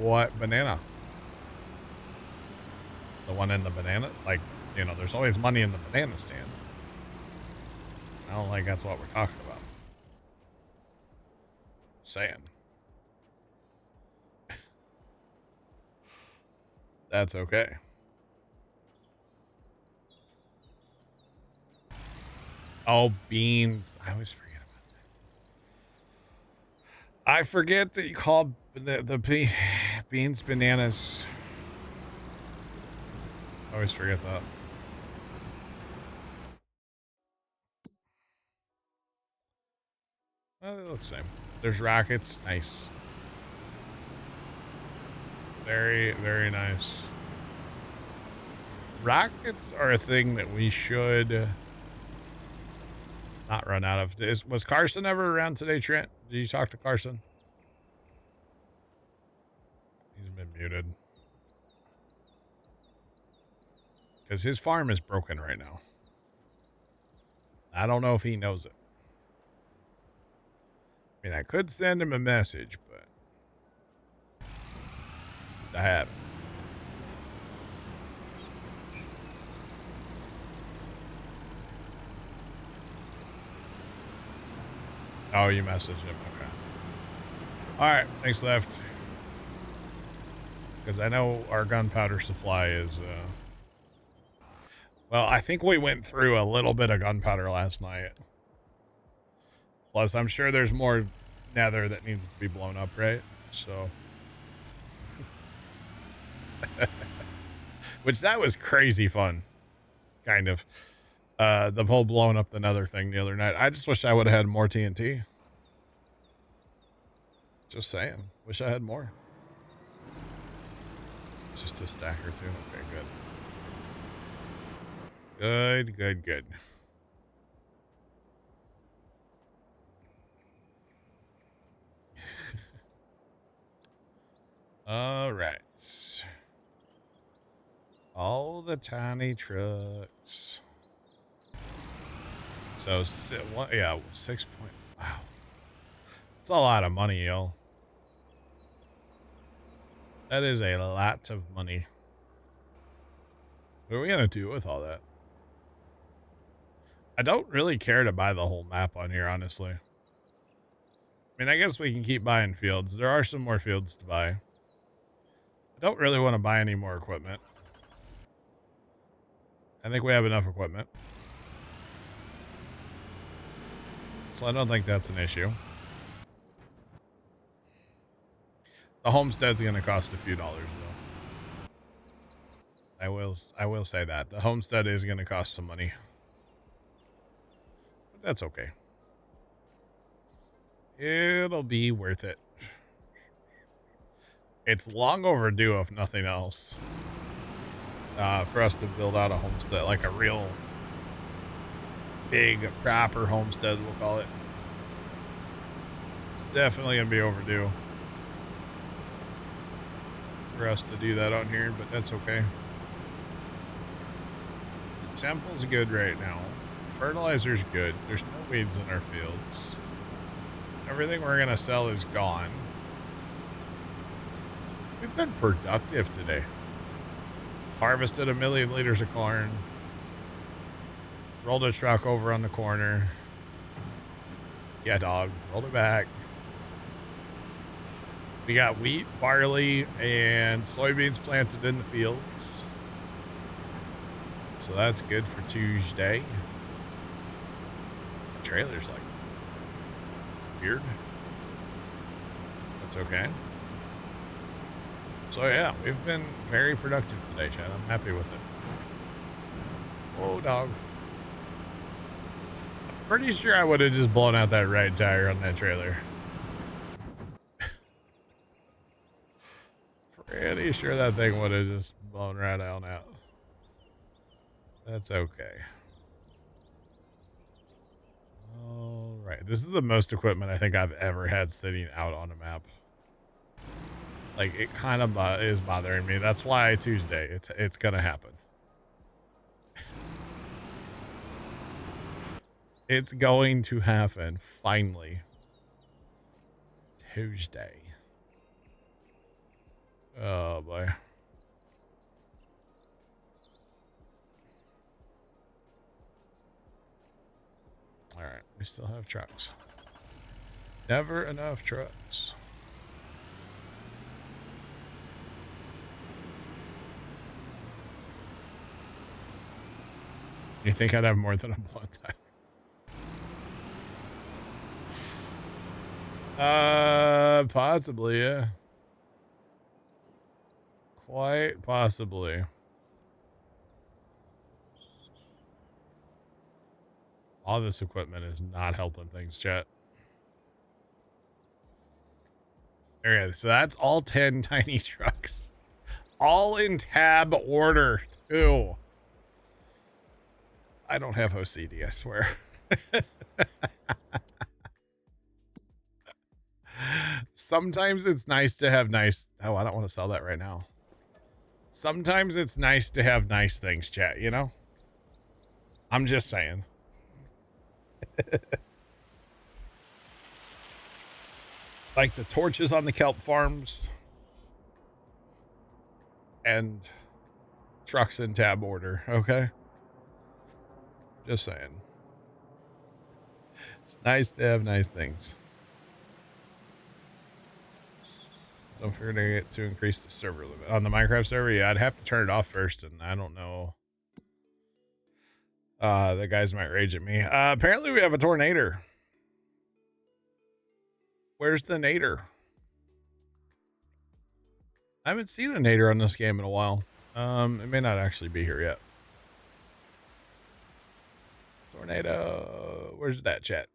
Speaker 1: What banana? The one in the banana? Like, you know, there's always money in the banana stand. I don't think that's what we're talking about. Saying. That's okay. Oh, beans. I always forget about that. I forget that you call the beans bananas. I always forget that. Oh, they look the same. There's rockets. Nice. Very, very nice. Rockets are a thing that we should not run out of. Was Carson ever around today, Trent? Did you talk to Carson? He's been muted. Because his farm is broken right now. I don't know if he knows it. I mean, I could send him a message, but I haven't. Oh, you messaged him. Okay. All right. Thanks, Left. Because I know our gunpowder supply is... Well, I think we went through a little bit of gunpowder last night. Plus, I'm sure there's more nether that needs to be blown up, right? So... Which, that was crazy fun. Kind of. The whole blowing up the nether thing the other night. I just wish I would have had more TNT. Just saying. Wish I had more. Just a stack or two. Okay, good. Good. All right. All the tiny trucks. So, yeah, 6 point. Wow. That's a lot of money, yo. That is a lot of money. What are we going to do with all that? I don't really care to buy the whole map on here, honestly. I mean, I guess we can keep buying fields. There are some more fields to buy. I don't really want to buy any more equipment. I think we have enough equipment. So I don't think that's an issue. The homestead's going to cost a few dollars, though. I will say that. The homestead is going to cost some money. But that's okay. It'll be worth it. It's long overdue, if nothing else, for us to build out a homestead, like a real big, proper homestead, we'll call it. It's definitely going to be overdue for us to do that on here, but that's okay. The temple's good right now. Fertilizer's good. There's no weeds in our fields. Everything we're going to sell is gone. We've been productive today. Harvested 1 million liters of corn. Rolled a truck over on the corner. Yeah, dog. Rolled it back. We got wheat, barley, and soybeans planted in the fields. So that's good for Tuesday. The trailer's like weird. That's okay. So yeah, we've been very productive today, Chad. I'm happy with it. Oh, dog. I'm pretty sure I would have just blown out that right tire on that trailer. Pretty sure that thing would have just blown right on out. That's okay. All right. This is the most equipment I think I've ever had sitting out on a map. Like, it kind of is bothering me. That's why Tuesday, it's gonna happen. It's going to happen, finally. Tuesday. Oh, boy. All right, we still have trucks. Never enough trucks. You think I'd have more than a blown tire? Possibly, yeah. Quite possibly. All this equipment is not helping things, chat. Okay, so that's all 10 tiny trucks. All in tab order, too. I don't have OCD, I swear. Sometimes it's nice to have nice... Oh, I don't want to sell that right now. Sometimes it's nice to have nice things, chat, you know? I'm just saying. Like the torches on the kelp farms. And trucks in tab order, okay? Just saying. It's nice to have nice things. Don't forget to increase the server limit. On the Minecraft server, yeah, I'd have to turn it off first, and I don't know. The guys might rage at me. Apparently we have a tornado. Where's the nader? I haven't seen a nader on this game in a while. It may not actually be here yet. Tornado. Where's that, chat?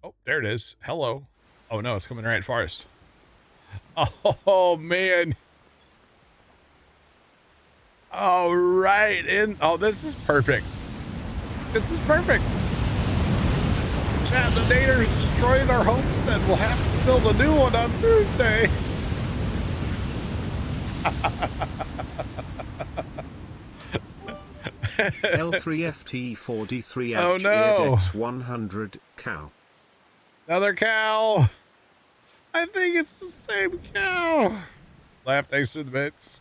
Speaker 1: Oh, there it is. Hello. Oh, no, it's coming right for us. Oh, man. All right. Oh, this is perfect. This is perfect. Chat, the nader's destroyed our homestead. We'll have to build a new one on Tuesday.
Speaker 3: L3FT43F
Speaker 1: oh, no.
Speaker 3: X100 cow.
Speaker 1: Another cow. I think it's the same cow. Laugh, thanks for the bits.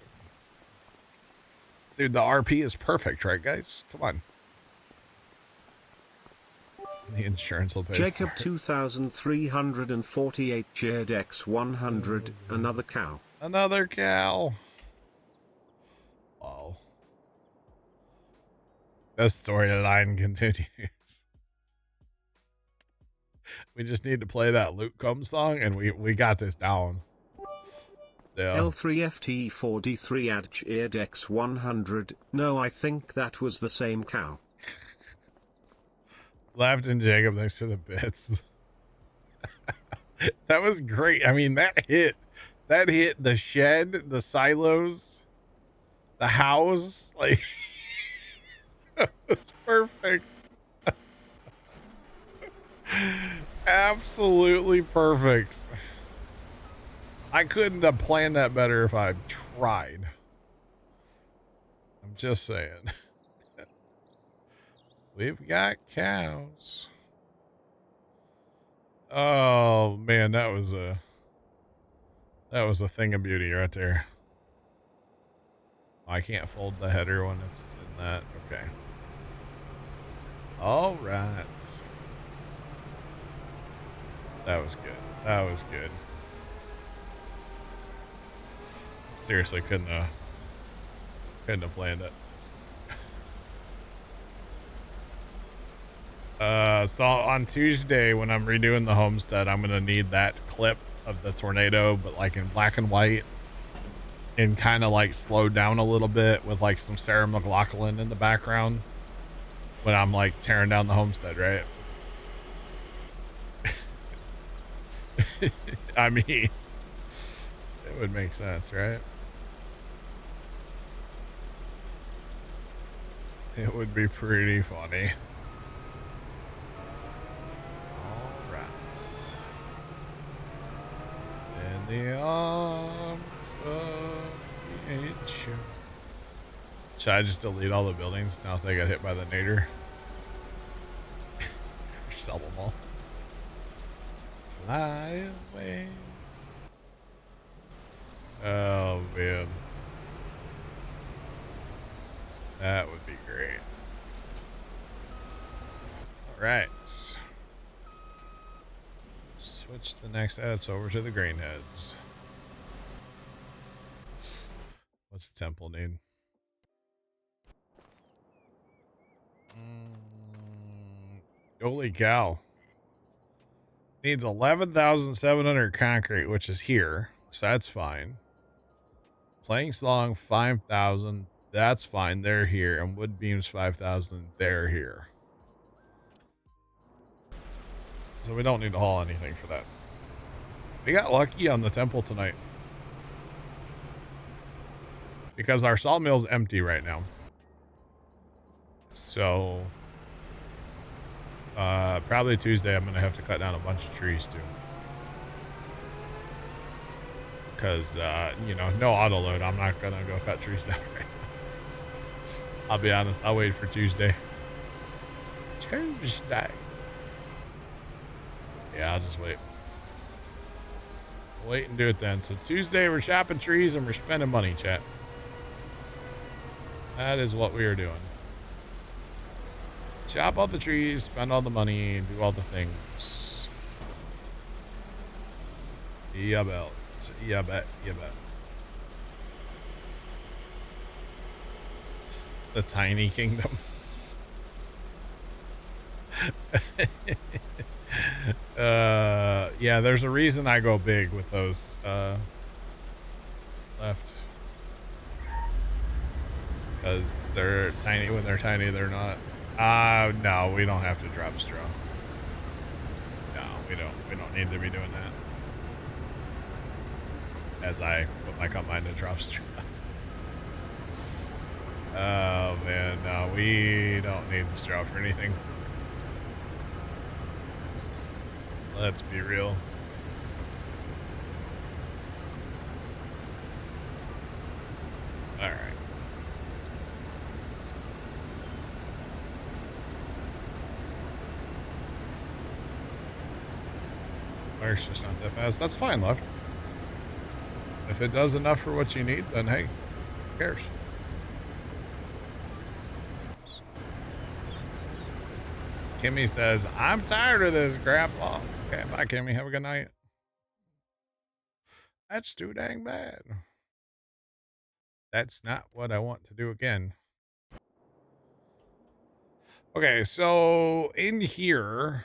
Speaker 1: Dude, the RP is perfect, right, guys? Come on. The insurance will pay
Speaker 3: Jacob
Speaker 1: for it.
Speaker 3: 2348 cheered X100, another cow.
Speaker 1: Another cow. Oh. The storyline continues. We just need to play that Luke Combs song, and we got this down. Yeah.
Speaker 3: L3FT4D3 ad cheered X100. No, I think that was the same cow.
Speaker 1: Laughed and Jacob, thanks for the bits. That was great. I mean, that hit the shed, the silos, the house. Like, it's perfect. Absolutely perfect. I couldn't have planned that better if I tried. I'm just saying. We've got cows. Oh man, that was a thing of beauty right there. I can't fold the header when it's in that. Okay. All right. That was good. That was good. Seriously, couldn't have planned it. So on Tuesday when I'm redoing the homestead, I'm gonna need that clip of the tornado, but like in black and white, and kind of like slowed down a little bit with like some Sarah McLachlan in the background when I'm like tearing down the homestead, right? I mean, it would make sense, right? It would be pretty funny. All right. In the arms of the ancient. Should I just delete all the buildings now if they got hit by the nadir? Sell them all. Fly away. Oh man. That would be great. All right. Switch the next ads over to the grain heads. What's the temple need? Holy cow. Needs 11,700 concrete, which is here. So that's fine. Planks long, 5,000. That's fine. They're here. And wood beams, 5,000. They're here. So we don't need to haul anything for that. We got lucky on the temple tonight. Because our sawmill's empty right now. So probably Tuesday I'm going to have to cut down a bunch of trees too. Because, you know, no auto load. I'm not going to go cut trees down right now. I'll be honest. I'll wait for Tuesday. Tuesday. Yeah, I'll just wait. Wait and do it then. So Tuesday we're chopping trees and we're spending money, chat. That is what we are doing. Chop all the trees, spend all the money, do all the things. Yeah, bet. Yeah, bet. Yeah, bet. The tiny kingdom. Yeah, there's a reason I go big with those left. Because they're tiny. When they're tiny, they're not. No, we don't have to drop straw. No, we don't. We don't need to be doing that. As I put my combine to drop straw. Oh man, no, we don't need the straw for anything. Let's be real. All right. Fire's just not that fast. That's fine, left. If it does enough for what you need, then hey, who cares? Kimmy says, I'm tired of this, Grandpa. Okay, bye, Kimmy. Have a good night. That's too dang bad. That's not what I want to do again. Okay, so in here,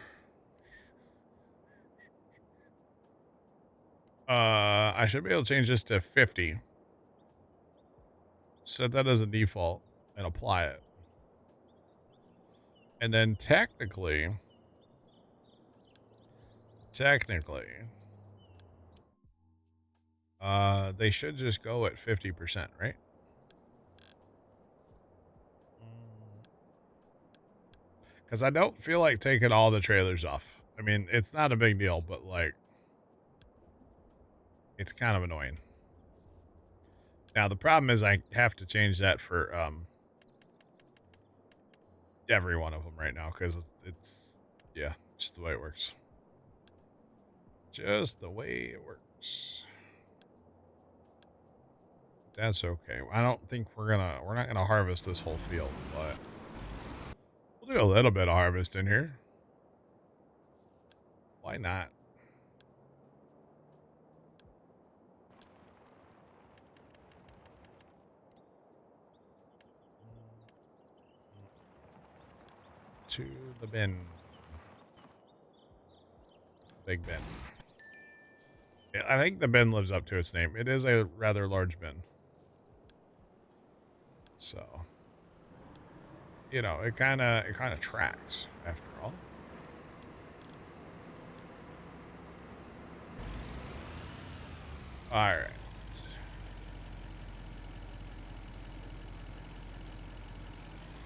Speaker 1: I should be able to change this to 50. Set that as a default and apply it. And then technically, they should just go at 50%, right? Because I don't feel like taking all the trailers off. I mean, it's not a big deal, but like, it's kind of annoying. Now, the problem is I have to change that for every one of them right now because it's, yeah, just the way it works. Just the way it works. That's okay. I don't think we're not gonna harvest this whole field, but we'll do a little bit of harvest in here. Why not? To the bin. Big bin. Yeah, I think the bin lives up to its name. It is a rather large bin. So, you know, it kind of tracks after all. All right.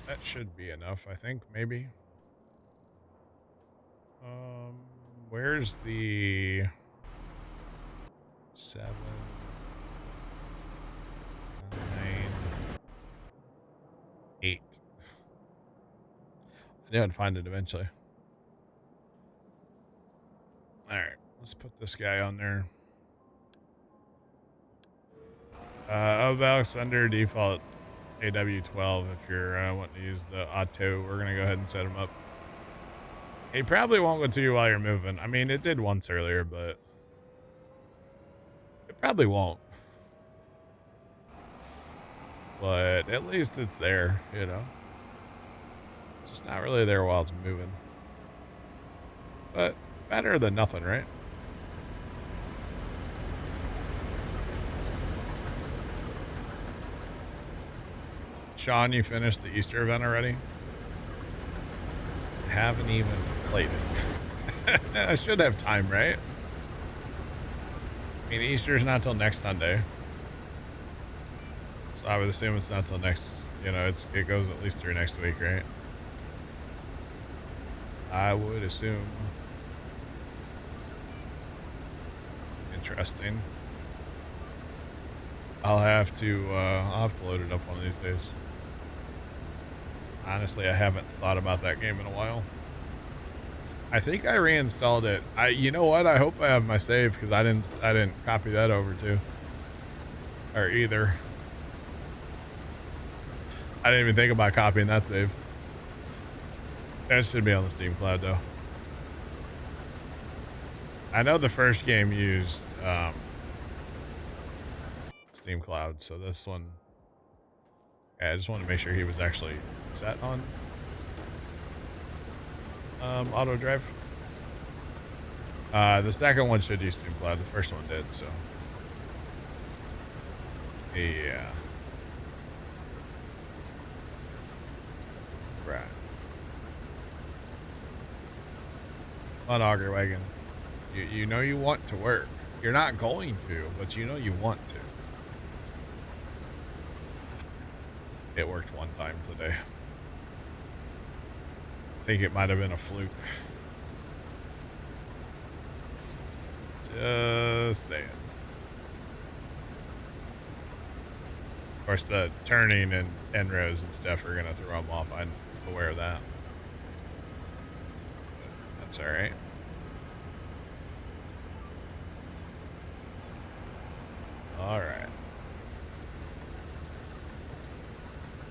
Speaker 1: That should be enough, I think, maybe. Where's the 7, 9, 8? I knew I'd find it eventually. All right, let's put this guy on there. Alex under default AW12 if you're wanting to use the auto. We're going to go ahead and set him up. He probably won't go to you while you're moving. I mean, it did once earlier, but it probably won't. But at least it's there, you know. Just not really there while it's moving. But better than nothing, right? Sean, you finished the Easter event already? Haven't even played it. I should have time, right? I mean, Easter's not till next Sunday. So I would assume it's not till next, you know, it goes at least through next week, right? I would assume. Interesting. I'll have to load it up one of these days. Honestly, I haven't thought about that game in a while. I think I reinstalled it. You know what? I hope I have my save because I didn't copy that over too. Or either. I didn't even think about copying that save. That should be on the Steam Cloud though. I know the first game used Steam Cloud, so this one, yeah, I just wanted to make sure he was actually set on auto drive. The second one should use Steam Cloud. The first one did, so yeah. Right. On Auger Wagon. You know you want to work. You're not going to, but you know you want to. It worked one time today. I think it might have been a fluke. Just saying. Of course, the turning and end rows and stuff are going to throw them off. I'm aware of that. But that's all right. All right.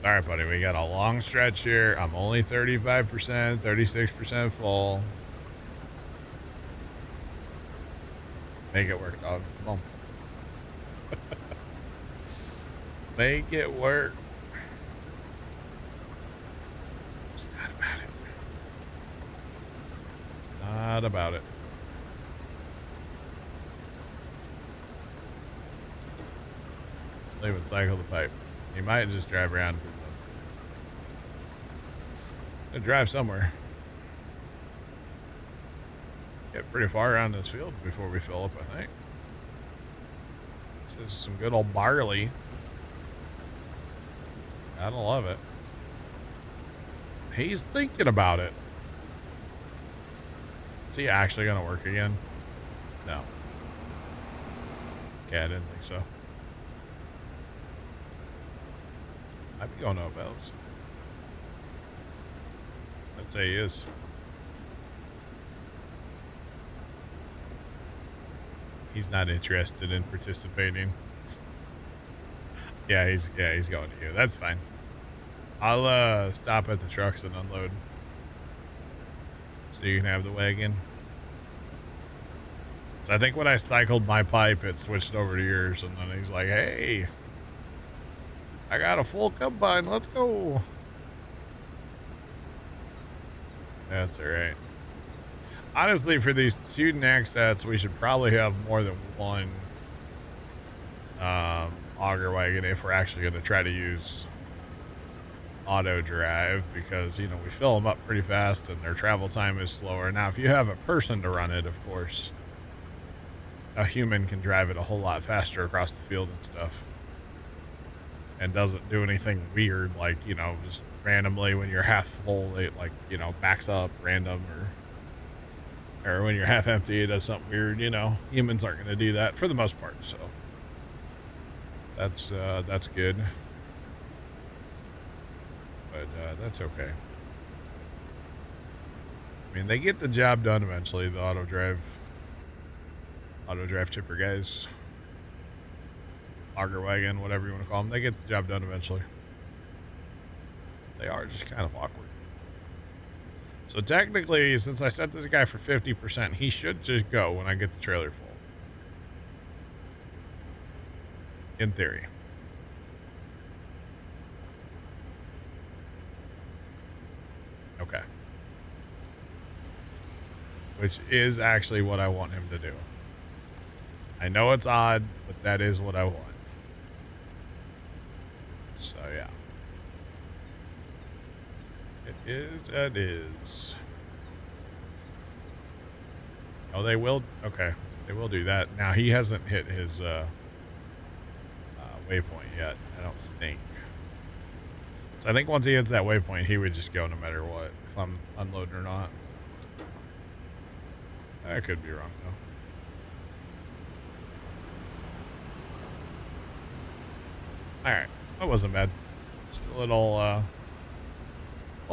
Speaker 1: All right, buddy, we got a long stretch here. I'm only 35%, 36% full. Make it work, dog. Come on. Make it work. It's not about it. Not about it. Leave and cycle the pipe. You might just drive around. Drive somewhere. Get pretty far around this field before we fill up, I think. This is some good old barley. Gotta love it. He's thinking about it. Is he actually gonna work again? No. Okay, I didn't think so. I'd be going no bells. I'd say he is. He's not interested in participating. Yeah, he's going to you. That's fine. I'll stop at the trucks and unload. So you can have the wagon. So I think when I cycled my pipe, it switched over to yours, and then he's like, hey, I got a full combine. Let's go. That's all right. Honestly, for these student access, we should probably have more than one auger wagon if we're actually going to try to use auto drive, because, you know, we fill them up pretty fast and their travel time is slower. Now, if you have a person to run it, of course, a human can drive it a whole lot faster across the field and stuff. And doesn't do anything weird, like, you know, just randomly when you're half full, it, like, you know, backs up random, or when you're half empty, it does something weird. You know, humans aren't going to do that for the most part, so that's good. But that's okay. I mean, they get the job done eventually, the auto drive tipper guys. Auger wagon, whatever you want to call them. They get the job done eventually. They are just kind of awkward. So technically, since I set this guy for 50%, he should just go when I get the trailer full. In theory. Okay. Which is actually what I want him to do. I know it's odd, but that is what I want. So, yeah. It is. Oh, they will. Okay. They will do that. Now, he hasn't hit his waypoint yet, I don't think. So I think once he hits that waypoint, he would just go no matter what, if I'm unloading or not. I could be wrong, though. Alright. That wasn't bad. Just a little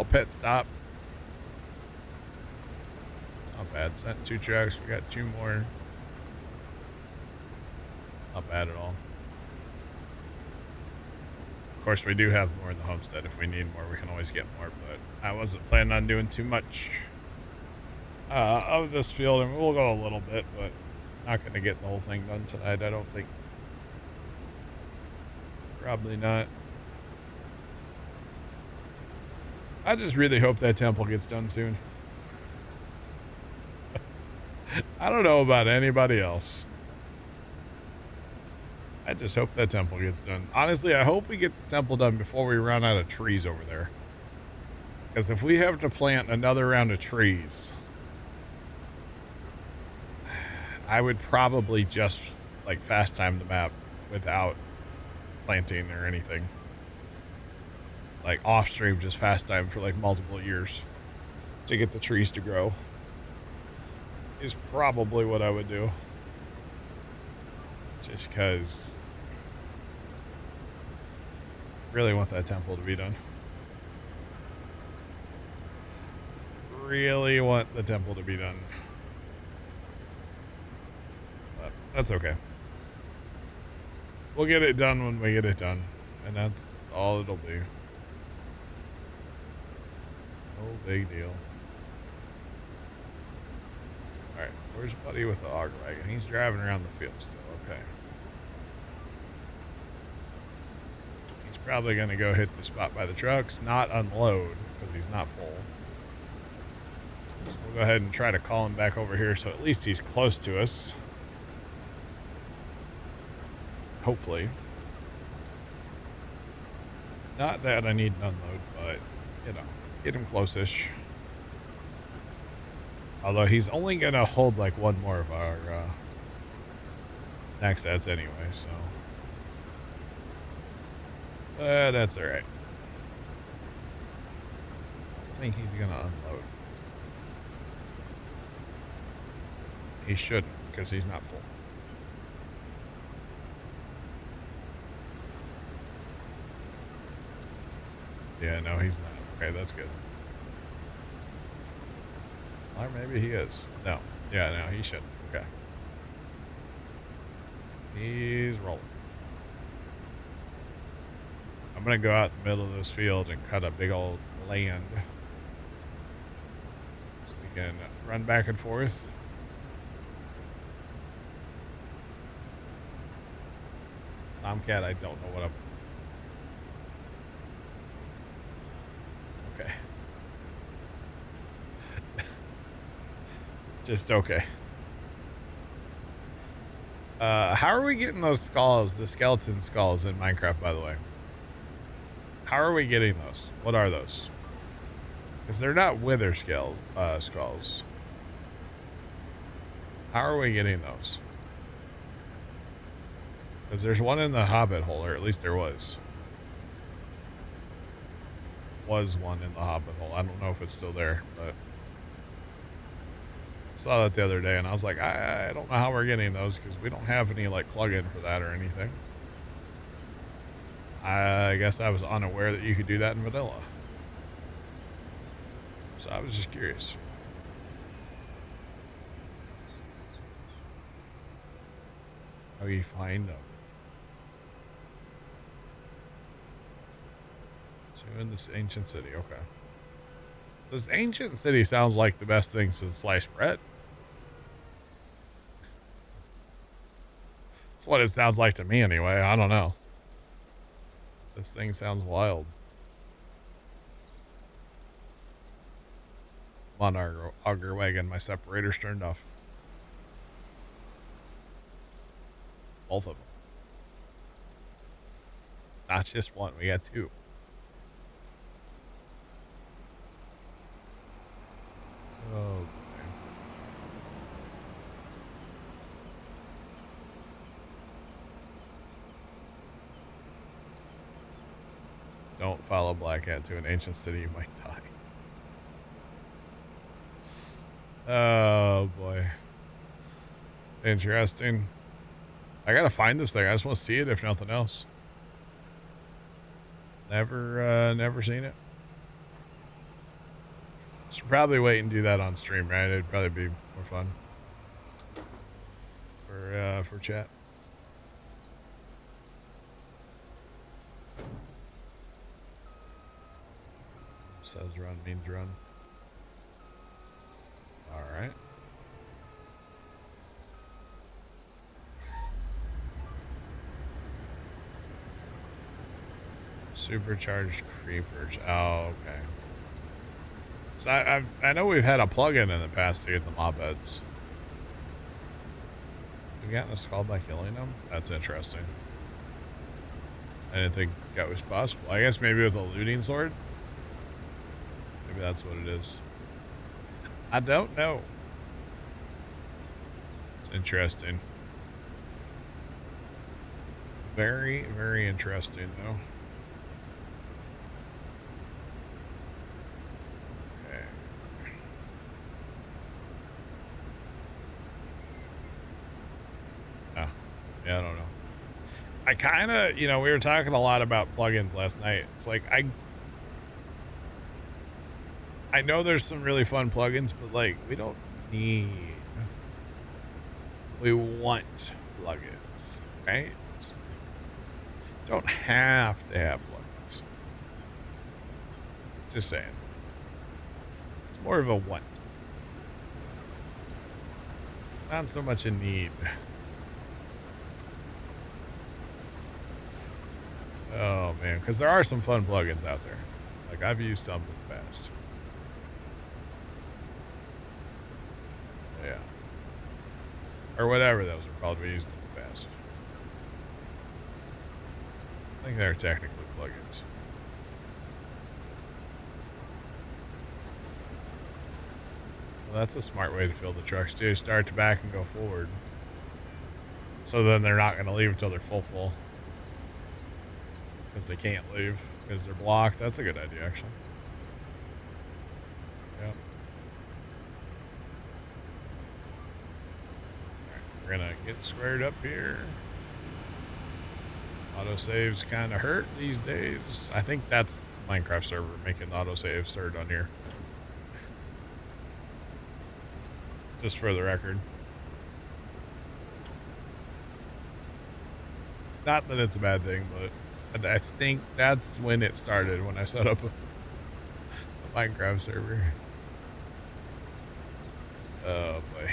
Speaker 1: pit stop. Not bad. Sent 2 trucks. We got 2 more. Not bad at all. Of course, we do have more in the homestead. If we need more, we can always get more, but I wasn't planning on doing too much of this field, and we'll go a little bit, but not going to get the whole thing done tonight, I don't think. Probably not. I just really hope that temple gets done soon. I don't know about anybody else. I just hope that temple gets done. Honestly, I hope we get the temple done before we run out of trees over there. Because if we have to plant another round of trees, I would probably just, like, fast time the map without planting or anything. Like, off stream, just fast time for, like, multiple years to get the trees to grow is probably what I would do. Just because really want that temple to be done. Really want the temple to be done. But that's okay. We'll get it done when we get it done. And that's all it'll be. No big deal. Alright, where's Buddy with the auger wagon? He's driving around the field still, okay. He's probably going to go hit the spot by the trucks, not unload, because he's not full. So we'll go ahead and try to call him back over here, so at least he's close to us. Hopefully. Not that I need an unload, but, you know, get him close-ish. Although he's only going to hold like one more of our next sets anyway, so. That's alright. I think he's going to unload. He shouldn't, because he's not full. Yeah, no, he's not. Okay, that's good. Or maybe he is. No. Yeah, no, he shouldn't. Okay. He's rolling. I'm going to go out in the middle of this field and cut a big old land. So we can run back and forth. Tomcat, I don't know what I'm... Okay. Just okay. How are we getting those skulls, the skeleton skulls in Minecraft, by the way? How are we getting those? What are those? Because they're not wither skulls. How are we getting those? Because there's one in the Hobbit hole, or at least there was. Was one in the Hobbit hole. I don't know if it's still there, but... saw that the other day and I was like, I don't know how we're getting those because we don't have any like plug-in for that or anything. I guess I was unaware that you could do that in vanilla. So I was just curious. How you find them? So in this ancient city, okay. This ancient city sounds like the best thing since sliced bread. That's what it sounds like to me anyway. I don't know. This thing sounds wild. Come on, auger wagon. My separator's turned off. Both of them. Not just one. We got two. Oh, don't follow Black Hat to an ancient city, you might die. Oh boy. Interesting. I gotta find this thing. I just want to see it if nothing else. Never seen it. Should probably wait and do that on stream, right? It'd probably be more fun for chat. Says run means run. All right. Supercharged creepers. Oh, okay. So I know we've had a plug-in in the past to get the mob heads. We gotten a skull by killing them? That's interesting. I didn't think that was possible. I guess maybe with a looting sword? Maybe that's what it is. I don't know. It's interesting. Very, very interesting, though. Okay. Oh, yeah, I don't know. I kind of, you know, we were talking a lot about plugins last night. It's like, I know there's some really fun plugins, but like, we don't need, we want plugins, right? Don't have to have plugins. Just saying. It's more of a want. Not so much a need. Oh man, because there are some fun plugins out there. Like I've used some in the past. Yeah. Or whatever those are called we used in the past. I think they're technically plugins. Well, that's a smart way to fill the trucks too. Start to back and go forward. So then they're not going to leave until they're full. Because they can't leave because they're blocked. That's a good idea, actually. Yep. Alright, we're going to get squared up here. Autosaves kind of hurt these days. I think that's Minecraft server making autosave hurt on here. Just for the record. Not that it's a bad thing, but I think that's when it started, when I set up a Minecraft server. Oh boy.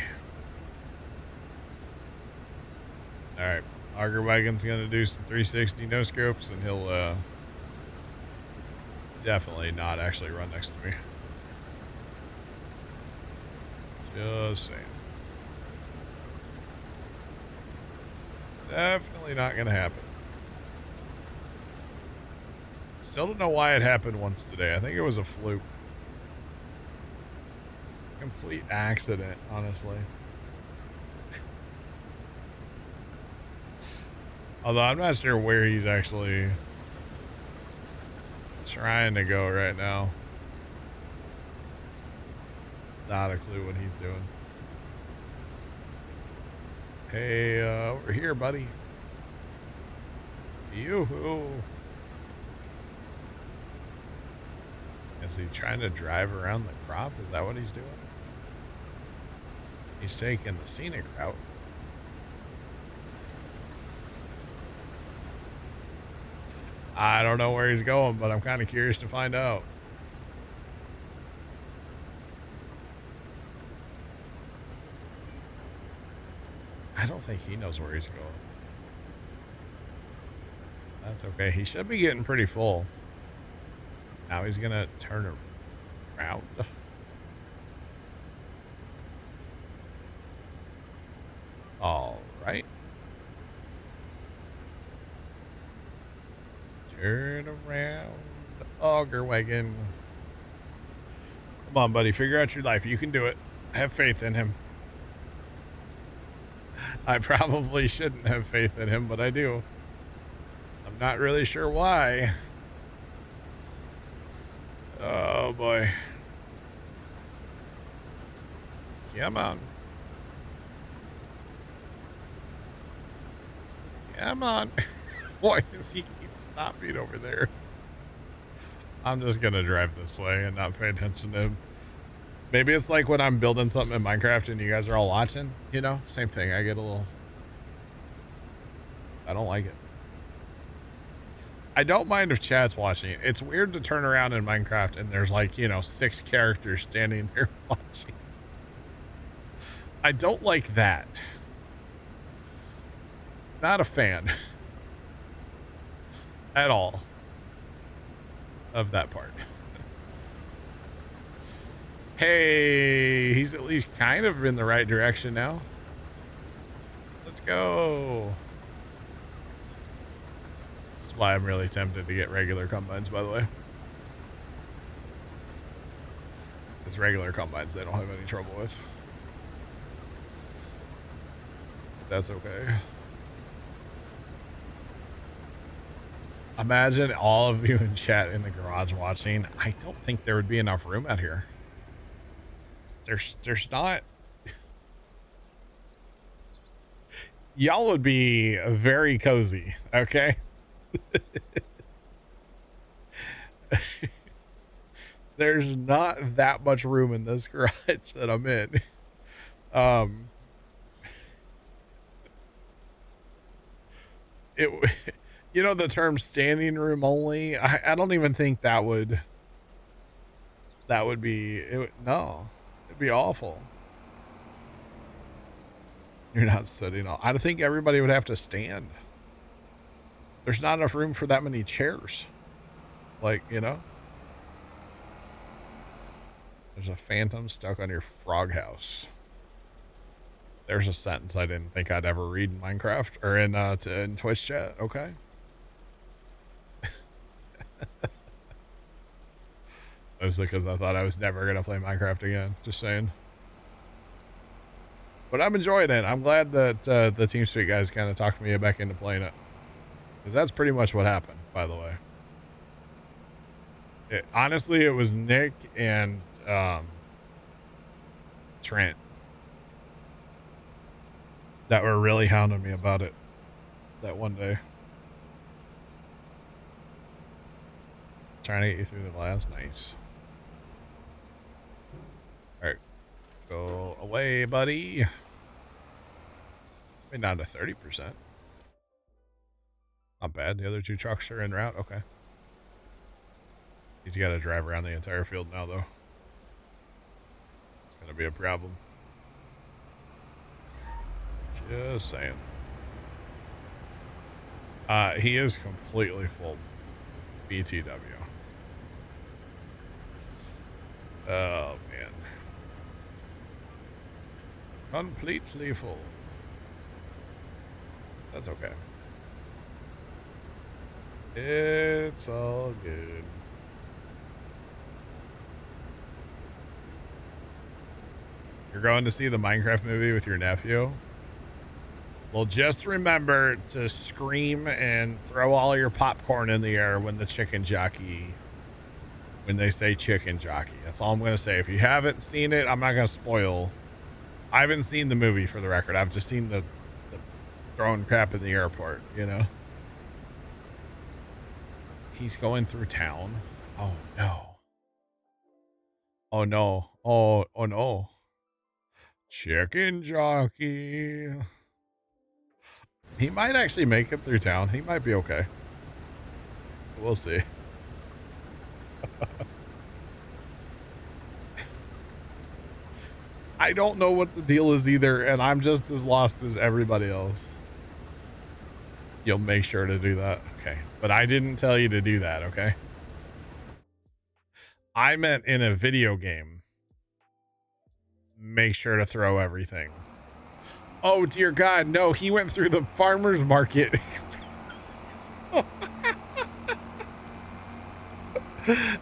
Speaker 1: Alright, Auger Wagon's gonna do some 360 no scopes, and he'll definitely not actually run next to me. Just saying. Definitely not gonna happen. Still don't know why it happened once today. I think it was a fluke. Complete accident, honestly. Although I'm not sure where he's actually trying to go right now. Not a clue what he's doing. Hey, over here, buddy. Yoo-hoo. Is he trying to drive around the crop? Is that what he's doing? He's taking the scenic route. I don't know where he's going, but I'm kind of curious to find out. I don't think he knows where he's going. That's okay. He should be getting pretty full. Now he's gonna turn around. All right. Turn around, Auger Wagon. Come on, buddy. Figure out your life. You can do it. Have faith in him. I probably shouldn't have faith in him, but I do. I'm not really sure why. Oh, boy. Come on. Come on. Why does he keep stopping over there? I'm just going to drive this way and not pay attention to him. Maybe it's like when I'm building something in Minecraft and you guys are all watching, you know? Same thing. I get a little... I don't like it. I don't mind if chat's watching it. It's weird to turn around in Minecraft and there's like, you know, 6 characters standing there watching. I don't like that. Not a fan. At all. Of that part. Hey, he's at least kind of in the right direction now. Let's go. That's why I'm really tempted to get regular combines, by the way. Because regular combines they don't have any trouble with. That's okay. Imagine all of you in chat in the garage watching. I don't think there would be enough room out here. There's not. Y'all would be very cozy, okay? There's not that much room in this garage that I'm in. You know, the term standing room only, I don't even think that would That would be, no, it'd be awful. You're not sitting on. I think everybody would have to stand. There's not enough room for that many chairs. Like, you know, there's a phantom stuck on your frog house. There's a sentence I didn't think I'd ever read in Minecraft or in Twitch chat. Okay. Mostly because I thought I was never going to play Minecraft again. Just saying. But I'm enjoying it. I'm glad that the TeamSpeak guys kind of talked me back into playing it. Because that's pretty much what happened, by the way. Honestly, it was Nick and Trent that were really hounding me about it that one day. Trying to get you through the glass. Nice. Alright. Go away, buddy. Been down to 30%. Not bad. The other two trucks are en route. Okay. He's got to drive around the entire field now, though. It's going to be a problem. Just saying. He is completely full. BTW. Oh, man. Completely full. That's okay. It's all good. You're going to see the Minecraft movie with your nephew? Well, just remember to scream and throw all your popcorn in the air when the chicken jockey, when they say chicken jockey. That's all I'm going to say. If you haven't seen it, I'm not going to spoil. I haven't seen the movie, for the record. I've just seen the throwing crap in the airport, you know? He's going through town. Oh, no. Oh, no. Oh no. Chicken jockey. He might actually make it through town. He might be okay. We'll see. I don't know what the deal is either, and I'm just as lost as everybody else. You'll make sure to do that. Okay. But I didn't tell you to do that, okay? I meant in a video game. Make sure to throw everything. Oh, dear God. No, he went through the farmer's market.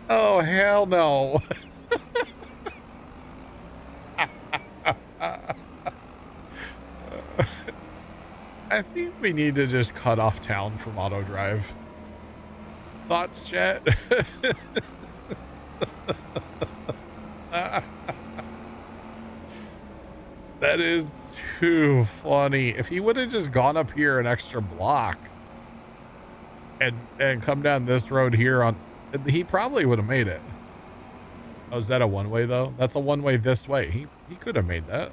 Speaker 1: Oh, hell no. I think we need to just cut off town from auto drive. Thoughts, chat? That is too funny. If he would have just gone up here an extra block and come down this road here on, he probably would have made it. Oh, is that a one-way though? That's a one-way this way. He could have made that.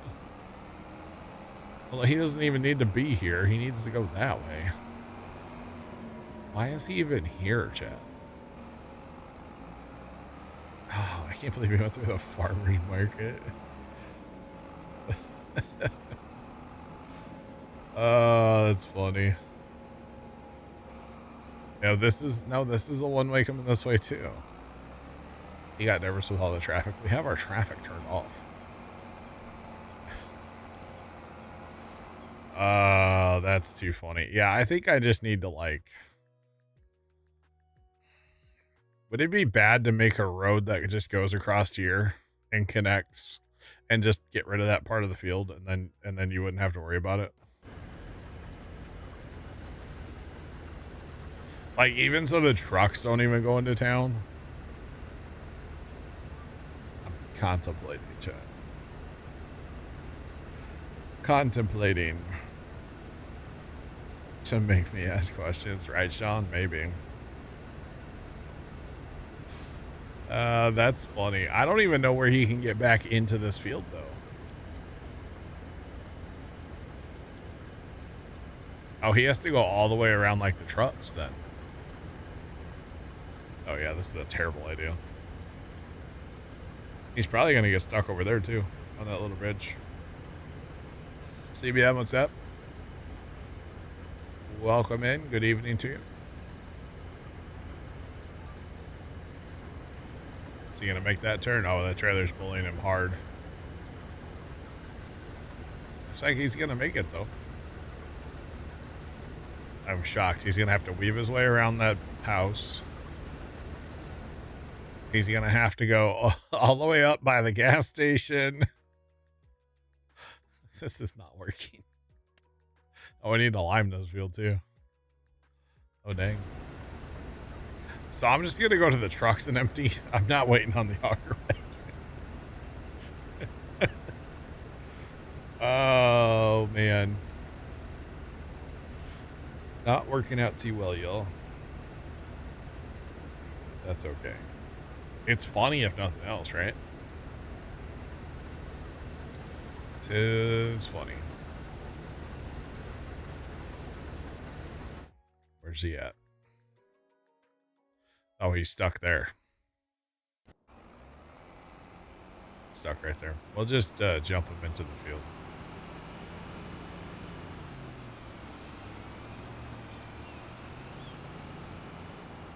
Speaker 1: Well, he doesn't even need to be here. He needs to go that way. Why is he even here, chat? Oh, I can't believe he went through the farmer's market. Oh, that's funny. No, this is a one-way coming this way too. He got nervous with all the traffic. We have our traffic turned off. That's too funny. Yeah, I think I just need to like... Would it be bad to make a road that just goes across here and connects and just get rid of that part of the field and then you wouldn't have to worry about it? Like, even so the trucks don't even go into town? I'm contemplating, chat. Contemplating. To make me ask questions, right, Sean? Maybe. That's funny. I don't even know where he can get back into this field, though. Oh, he has to go all the way around, like, the trucks, then. Oh, yeah, this is a terrible idea. He's probably going to get stuck over there, too, on that little bridge. CBM, what's up? Welcome in. Good evening to you. Is he going to make that turn? Oh, that trailer's pulling him hard. Looks like he's going to make it, though. I'm shocked. He's going to have to weave his way around that house. He's going to have to go all the way up by the gas station. This is not working. Oh, I need a lime nose field, too. Oh, dang. So I'm just going to go to the trucks and empty. I'm not waiting on the auger wagon. Oh, man. Not working out too well, y'all. That's okay. It's funny if nothing else, right? Tis funny. Where's he at? Oh, he's stuck there. Stuck right there. We'll just jump him into the field.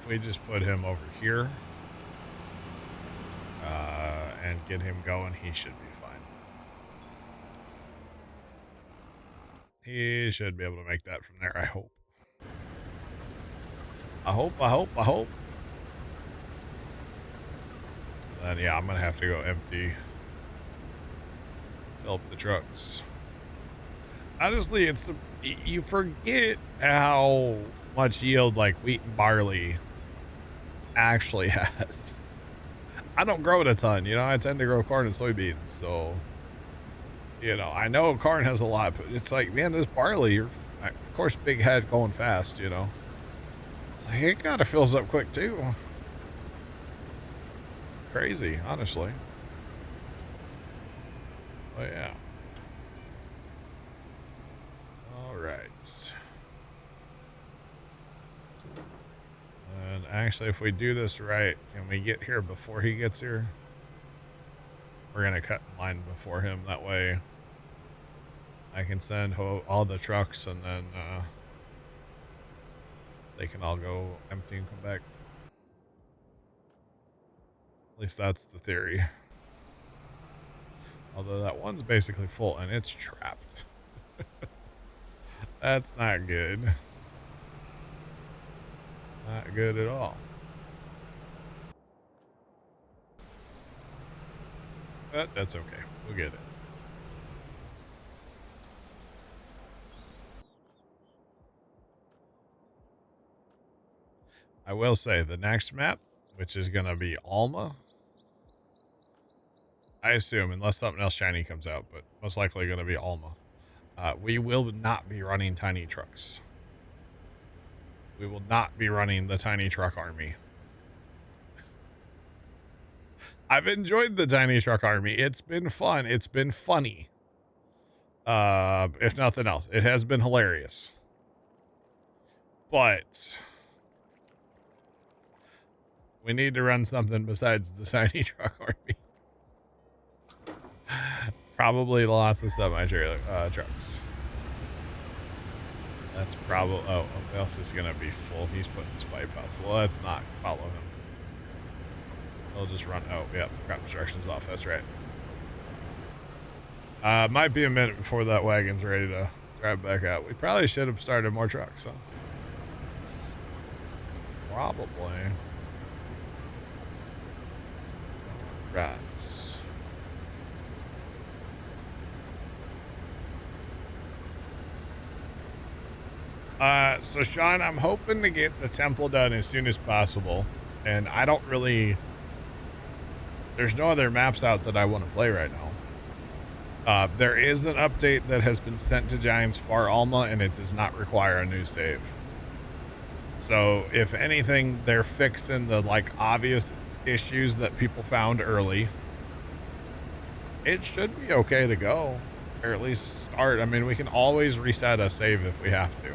Speaker 1: If we just put him over here and get him going, he should be fine. He should be able to make that from there, I hope. I hope. Then, yeah, I'm going to have to go empty. Fill up the trucks. Honestly, it's you forget how much yield like wheat and barley actually has. I don't grow it a ton, you know. I tend to grow corn and soybeans, so you know, I know corn has a lot, but it's like, man, this barley, of course, big head going fast, you know. It's like, it kind of fills up quick too. Crazy, honestly. Oh yeah. All right. And actually, if we do this right, can we get here before he gets here? We're going to cut in line before him. That way I can send all the trucks and then they can all go empty and come back. At least that's the theory. Although that one's basically full and it's trapped. That's not good. Not good at all. But that's okay. We'll get it. I will say the next map, which is going to be Alma, I assume, unless something else shiny comes out, but most likely going to be Alma. We will not be running tiny trucks. We will not be running the tiny truck army. I've enjoyed the tiny truck army. It's been fun. It's been funny. If nothing else, it has been hilarious. But we need to run something besides the tiny truck army. Probably lots of semi-trailer trucks. That's probably... Oh, what else is going to be full? He's putting his pipe out, so let's not follow him. He'll just run... Oh, yeah, crop instructions off. That's right. Might be a minute before that wagon's ready to drive back out. We probably should have started more trucks, huh? Probably. Right. So Sean, I'm hoping to get the temple done as soon as possible. And I don't really... There's no other maps out that I want to play right now. There is an update that has been sent to Giants Far Alma, and it does not require a new save. So if anything, they're fixing the like obvious issues that people found early. It should be okay to go, or at least start. I mean, we can always reset a save if we have to.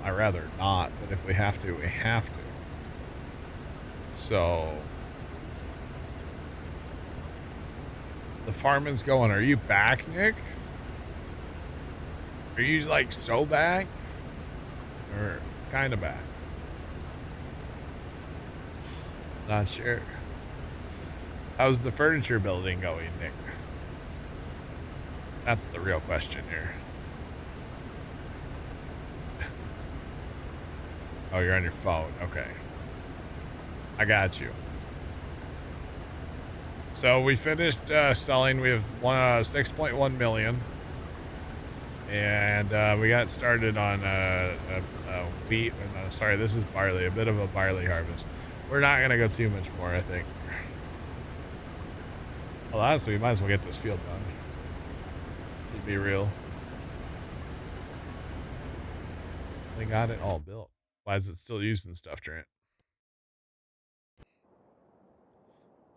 Speaker 1: I'd rather not, but if we have to, we have to. So The farman's going, are you back, Nick? Are you like so back? Or kind of back? Not sure. How's the furniture building going, Nick? That's the real question here. Oh, you're on your phone. Okay. I got you. So we finished selling. We have 6.1 million. And we got started on wheat. Sorry, this is barley. A bit of a barley harvest. We're not going to go too much more, I think. Well, honestly, we might as well get this field done. To be real. They got it all built. Why is it still using stuff, Trent?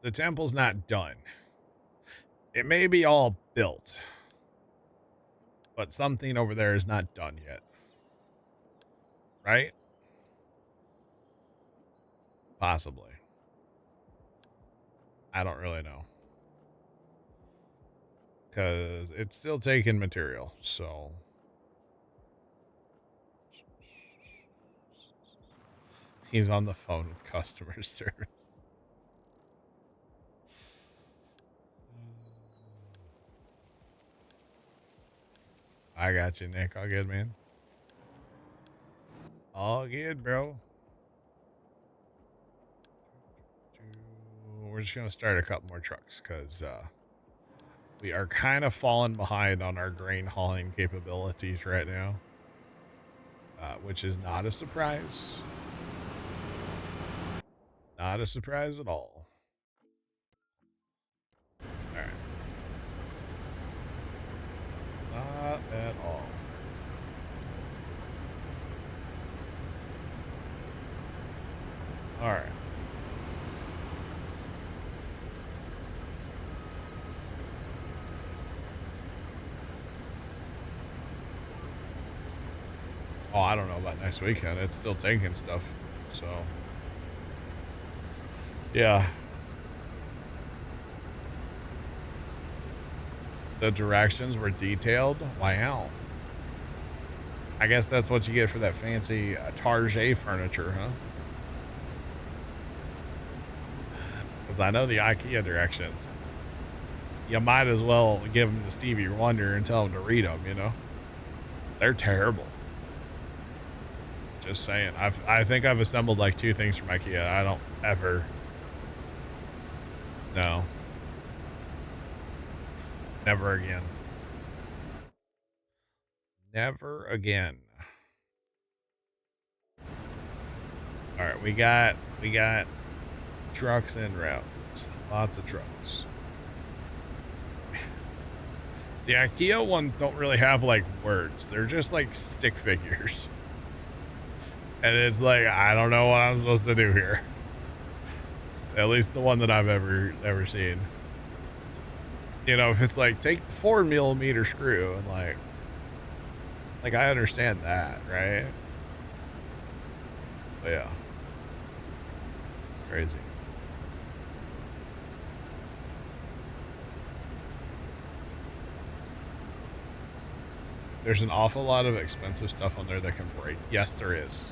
Speaker 1: The temple's not done. It may be all built. But something over there is not done yet. Right? Possibly. I don't really know. Because it's still taking material, so... He's on the phone with customer service. I got you, Nick. All good, man. All good, bro. We're just going to start a couple more trucks because we are kind of falling behind on our grain hauling capabilities right now, which is not a surprise. Not a surprise at all. All right. Not at all. All right. Oh, I don't know about next weekend. It's still taking stuff, so yeah. The directions were detailed. Wow. I guess that's what you get for that fancy Target furniture, huh? Because I know the IKEA directions. You might as well give them to Stevie Wonder and tell him to read them, you know? They're terrible. Just saying. I think I've assembled like 2 things from IKEA. I don't ever... No. Never again. Never again. All right, we got trucks en route. Lots of trucks. The IKEA ones don't really have like words. They're just like stick figures. And it's like, I don't know what I'm supposed to do here. It's at least the one that I've ever seen. You know, if it's like, take the 4mm screw and like I understand that, right? But yeah. It's crazy. There's an awful lot of expensive stuff on there that can break. Yes, there is.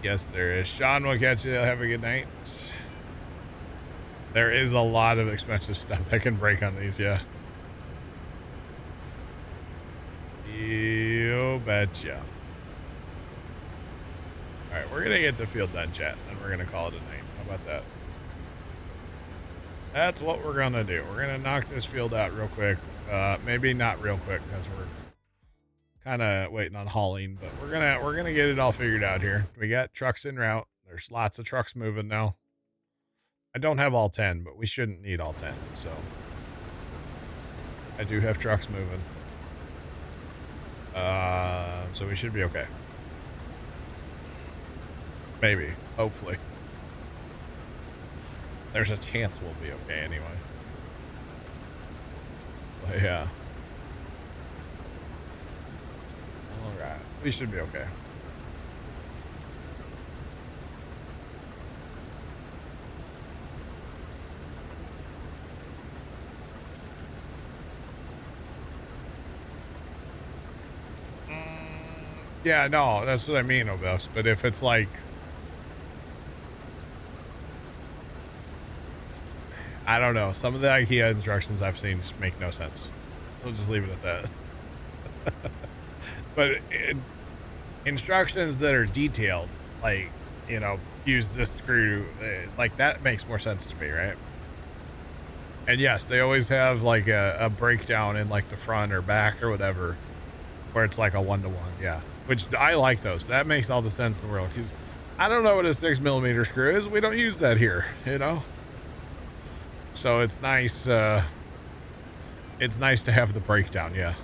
Speaker 1: Yes, there is. Sean will catch you. Have a good night. There is a lot of expensive stuff that can break on these, yeah. You betcha. Alright, we're going to get the field done, chat, and we're going to call it a night. How about that? That's what we're going to do. We're going to knock this field out real quick. Maybe not real quick because we're kind of waiting on hauling, but we're gonna get it all figured out here. We got trucks en route. There's lots of trucks moving now. I don't have all 10, but we shouldn't need all 10, so I do have trucks moving. So we should be okay. Maybe, hopefully. There's a chance we'll be okay anyway. But yeah. Alright, we should be okay. Yeah, no, that's what I mean, Obus. But if it's like, I don't know, some of the IKEA instructions I've seen just make no sense. We'll just leave it at that. But instructions that are detailed, like, you know, use this screw, like that makes more sense to me, right? And yes, they always have like a breakdown in like the front or back or whatever, where it's like a 1-to-1, yeah. Which I like those. That makes all the sense in the world, because I don't know what a 6mm screw is. We don't use that here, you know? So it's nice to have the breakdown, yeah.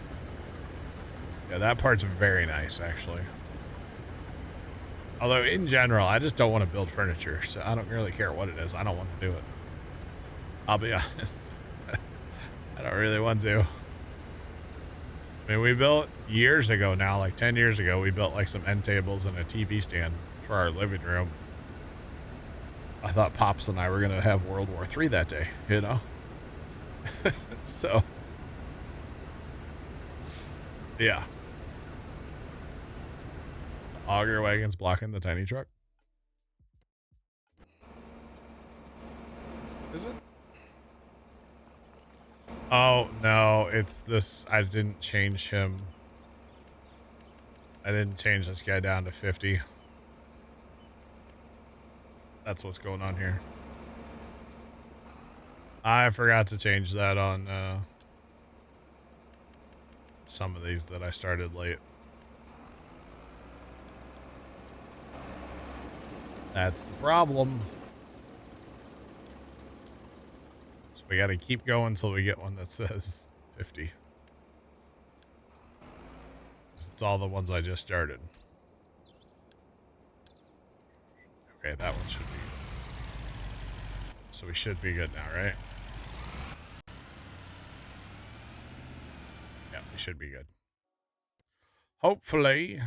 Speaker 1: Yeah, that part's very nice, actually. Although, in general, I just don't want to build furniture, so I don't really care what it is. I don't want to do it. I'll be honest. I don't really want to. I mean, we built years ago now, like 10 years ago, we built like some end tables and a TV stand for our living room. I thought Pops and I were going to have World War III that day, you know? So, yeah. Auger wagon's blocking the tiny truck. Is it? Oh, no, it's this. I didn't change him. I didn't change this guy down to 50. That's what's going on here. I forgot to change that on some of these that I started late. That's the problem. So we got to keep going until we get one that says 50. It's all the ones I just started. Okay, that one should be good. So we should be good now, right? Yeah, we should be good. Hopefully.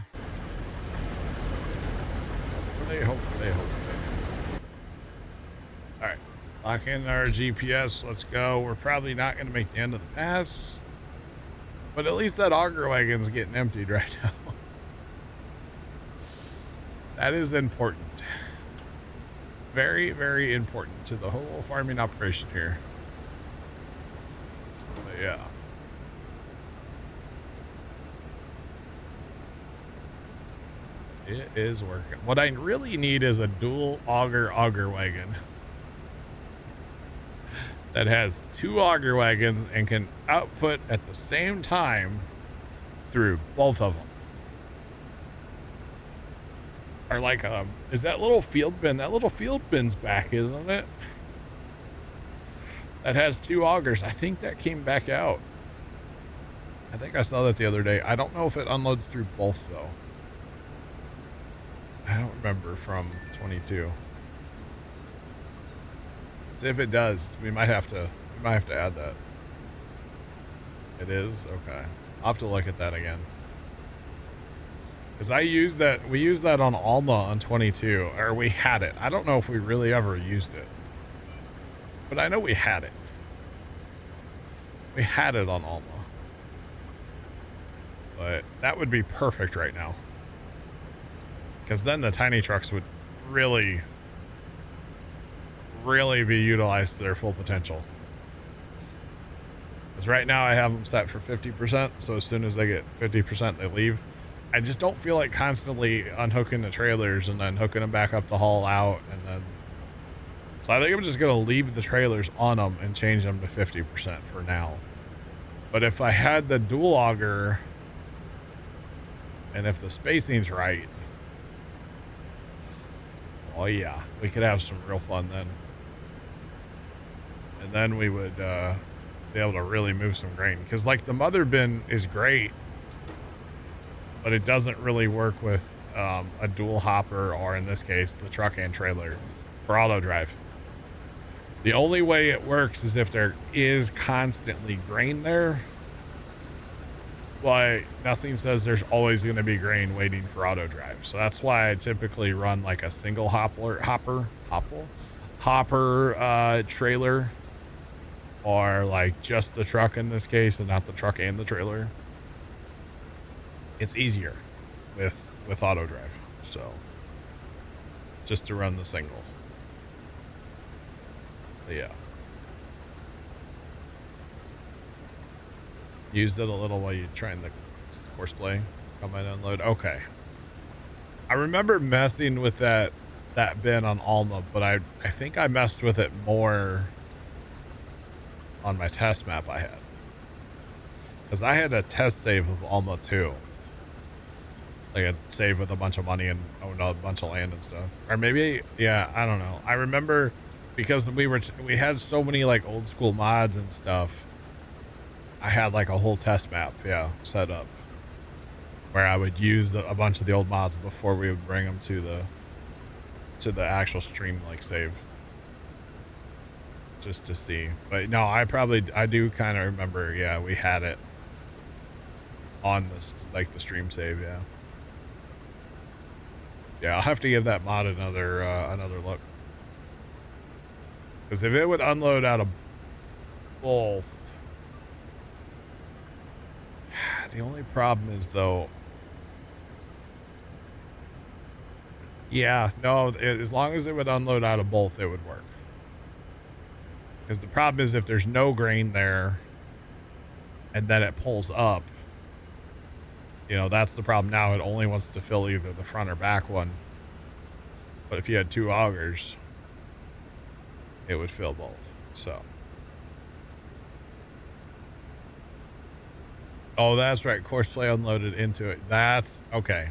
Speaker 1: Hopefully. All right. Lock in our GPS. Let's go. We're probably not going to make the end of the pass. But at least that auger wagon's getting emptied right now. That is important. Very, very important to the whole farming operation here. But yeah. It is working. What I really need is a dual auger wagon that has 2 auger wagons and can output at the same time through both of them. Or like, is that little field bin? That little field bin's back, isn't it? That has 2 augers. I think that came back out. I think I saw that the other day. I don't know if it unloads through both though. I don't remember from 22. So if it does, we might have to add that. It is? Okay. I'll have to look at that again. Because we used that on Alma on 22, or we had it. I don't know if we really ever used it. But I know we had it. We had it on Alma. But that would be perfect right now. Because then the tiny trucks would really be utilized to their full potential. Because right now I have them set for 50%, so as soon as they get 50%, they leave. I just don't feel like constantly unhooking the trailers and then hooking them back up to haul out, and then... So I think I'm just going to leave the trailers on them and change them to 50% for now. But if I had the dual auger, and if the spacing's right, oh yeah, we could have some real fun then. And then we would be able to really move some grain. Because like the mother bin is great, but it doesn't really work with a dual hopper, or in this case, the truck and trailer for auto drive. The only way it works is if there is constantly grain there. But nothing says there's always going to be grain waiting for auto drive. So that's why I typically run like a single hopper trailer, or like just the truck in this case and not the truck and the trailer. It's easier. with auto drive. So just to run the single. But yeah. Used it a little while you trying the course play. Come and unload. Okay. I remember messing with that bin on Alma, but I think I messed with it more on my test map I had. Because I had a test save of Alma too. Like a save with a bunch of money and owned a bunch of land and stuff. Or maybe, yeah, I don't know. I remember because we had so many like old school mods and stuff. I had like a whole test map, yeah, set up. Where I would use a bunch of the old mods before we would bring them to the actual stream like save. Just to see. But no, I do kind of remember, yeah, we had it on this like the stream save, yeah. Yeah, I'll have to give that mod another look. Because if it would unload out of both, the only problem is though. Yeah, no, as long as it would unload out of both, it would work. Because the problem is if there's no grain there, and then it pulls up, you know, that's the problem now. It only wants to fill either the front or back one. But if you had two augers, it would fill both. So. Oh, that's right. Course play unloaded into it. That's okay.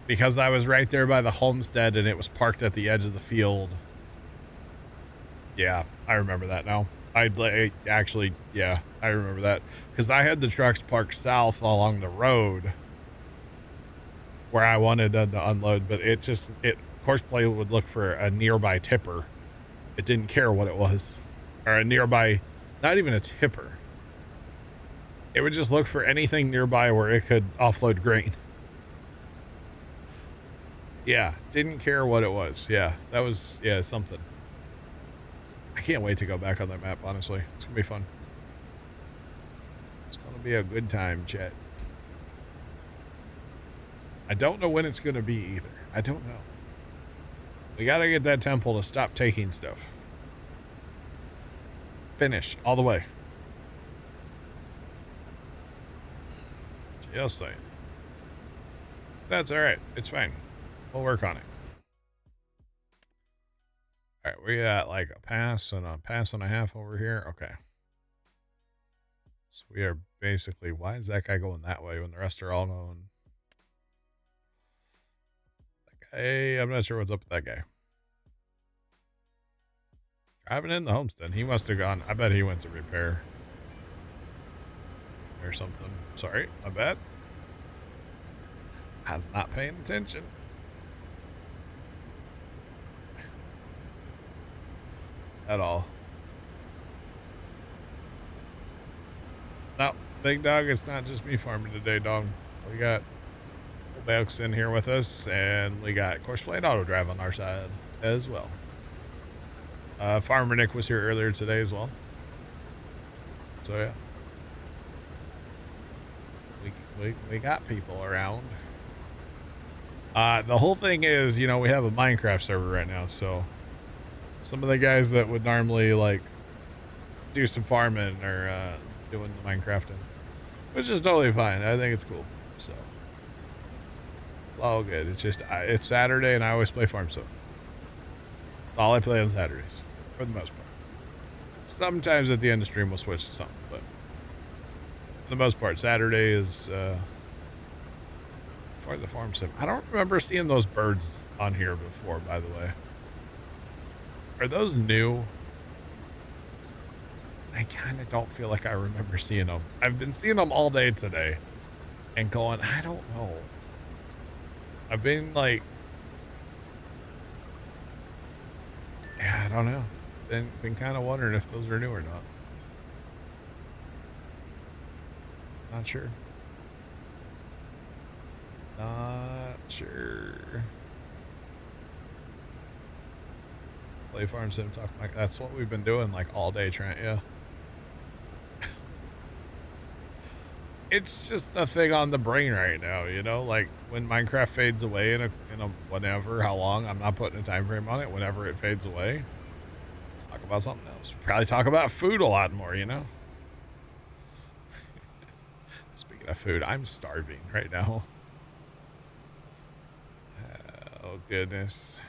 Speaker 1: Because I was right there by the homestead and it was parked at the edge of the field. Yeah, I remember that now. Actually, yeah, I remember that. Because I had the trucks parked south along the road where I wanted them to unload, but course play would look for a nearby tipper. It didn't care what it was. Or a nearby, not even a tipper. It would just look for anything nearby where it could offload grain. Yeah, didn't care what it was. Yeah, that was, yeah, something. I can't wait to go back on that map, honestly. It's going to be fun. It's going to be a good time, chat. I don't know when it's going to be either. I don't know. We got to get that temple to stop taking stuff. Finish, all the way. Just saying. That's all right. It's fine. We'll work on it. All right, we got like a pass and a half over here. Okay. So we are basically, why is that guy going that way when the rest are all going? That guy, I'm not sure what's up with that guy. Driving in the homestead. He must have gone, I bet he went to repair. Or something. Sorry, my bad. I was not paying attention. At all. No, big dog, it's not just me farming today, dog. We got Belks in here with us, and we got course play and auto drive on our side as well. Farmer Nick was here earlier today as well. So yeah. We got people around. The whole thing is, you know, we have a Minecraft server right now, so some of the guys that would normally like do some farming or doing the Minecrafting, which is totally fine. I think it's cool. So it's all good. It's just it's Saturday and I always play farm stuff. That's all I play on Saturdays for the most part. Sometimes at the end of stream we'll switch to something, but for the most part Saturday is for the farm sim. I don't remember seeing those birds on here before, by the way. Are those new? I kind of don't feel like I remember seeing them. I've been seeing them all day today and going, I don't know. I've been like, yeah, I don't know. Been kind of wondering if those are new or not. Not sure. Not sure. Play farm sim, talk like that's what we've been doing like all day, Trent. Yeah. It's just the thing on the brain right now, you know, like when Minecraft fades away in a whatever, how long, I'm not putting a time frame on it. Whenever it fades away, talk about something else. Probably talk about food a lot more, you know? Speaking of food, I'm starving right now. Oh, goodness.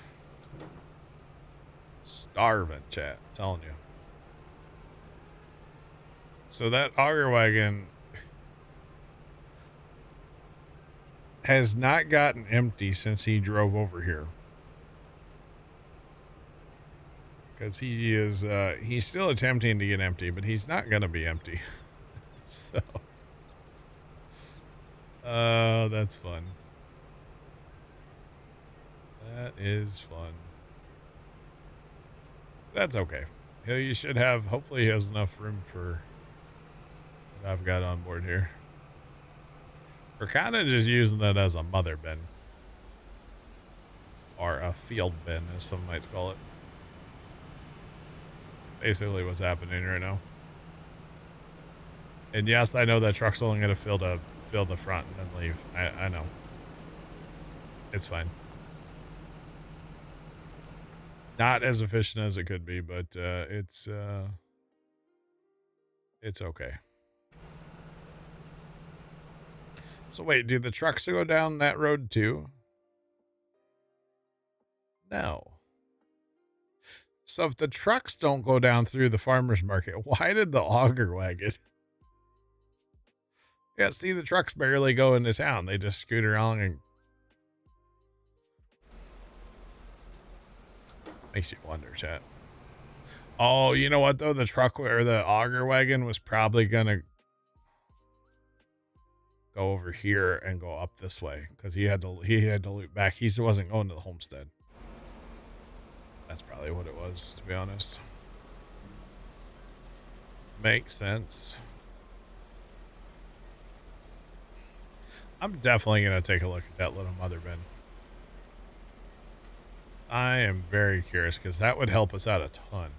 Speaker 1: Starving, chat. I'm telling you. So that auger wagon has not gotten empty since he drove over here. Because he is, he's still attempting to get empty, but he's not going to be empty. So, that's fun. That is fun. That's okay. You should have, hopefully he has enough room for what I've got on board here. We're kind of just using that as a mother bin. Or a field bin, as some might call it. Basically what's happening right now. And yes, I know that truck's only going to fill the front and then leave. I know. It's fine. Not as efficient as it could be, but it's okay. So wait, do the trucks go down that road too? No. So if the trucks don't go down through the farmer's market, why did the auger wagon? Yeah, see, the trucks barely go into town. They just scoot along and makes you wonder, chat. Oh, you know what though? The truck or the auger wagon was probably gonna go over here and go up this way because he had to loop back. He wasn't going to the homestead. That's probably what it was, to be honest. Makes sense. I'm definitely gonna take a look at that little mother bin. I am very curious because that would help us out a ton.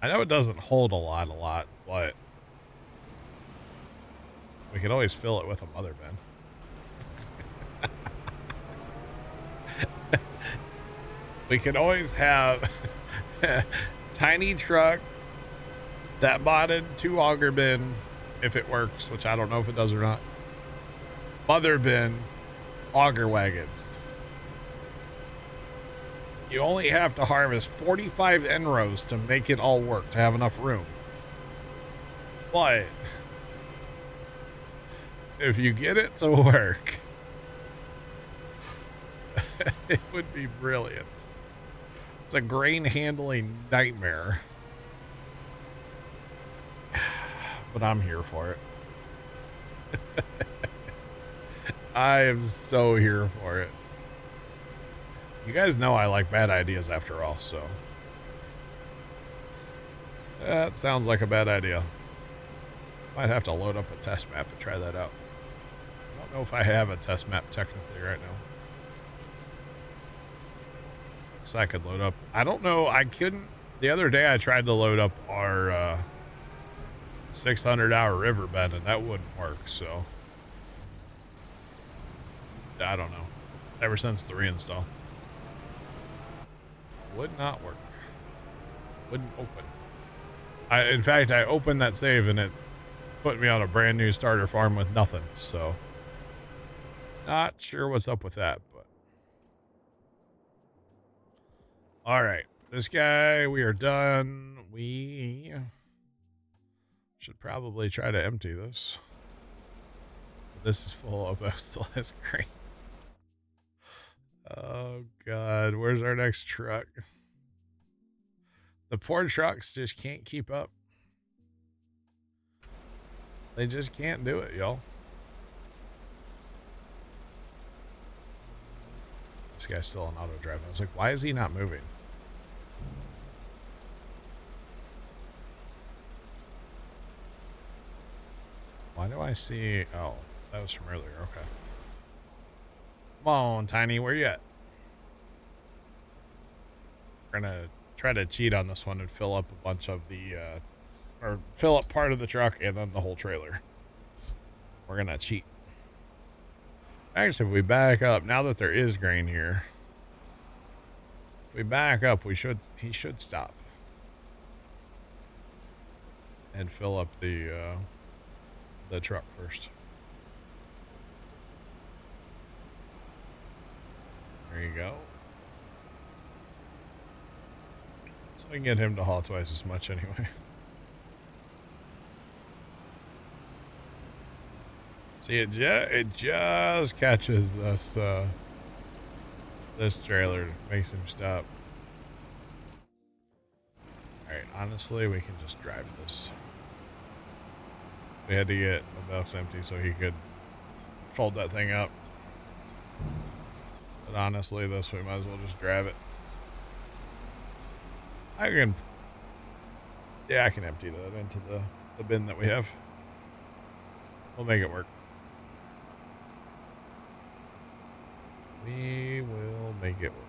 Speaker 1: I know it doesn't hold a lot, but we could always fill it with a mother bin. We could always have tiny truck, that modded 2 auger bin, if it works, which I don't know if it does or not. Mother bin, auger wagons. You only have to harvest 45 end rows to make it all work, to have enough room. But if you get it to work, it would be brilliant. It's a grain handling nightmare. But I'm here for it. I am so here for it. You guys know I like bad ideas after all, so. That sounds like a bad idea. Might have to load up a test map to try that out. I don't know if I have a test map technically right now. So I could load up. I don't know. I couldn't. The other day I tried to load up our 600-hour riverbed and that wouldn't work, so. I don't know. Ever since the reinstall. Would not work. Wouldn't open. In fact, I opened that save and it put me on a brand new starter farm with nothing, so. Not sure what's up with that, but. All right, this guy, we are done. We should probably try to empty this. This is full of still has grain. Oh God, where's our next truck? The poor trucks just can't keep up. They just can't do it, y'all. This guy's still on auto drive. I was like, why is he not moving? Why do I see... Oh, that was from earlier. Okay. Come on, Tiny. Where you at? We're going to try to cheat on this one and fill up a bunch of the... or fill up part of the truck and then the whole trailer. We're gonna cheat. Actually, if we back up, now that there is grain here, if we back up, he should stop and fill up the truck first. There you go. So we can get him to haul twice as much anyway. See, it just catches this this trailer, makes him stop. All right, honestly, we can just drive this. We had to get the box empty so he could fold that thing up. But honestly, this we might as well just drive it. I can empty that into the bin that we have. We'll make it work. We will make it work.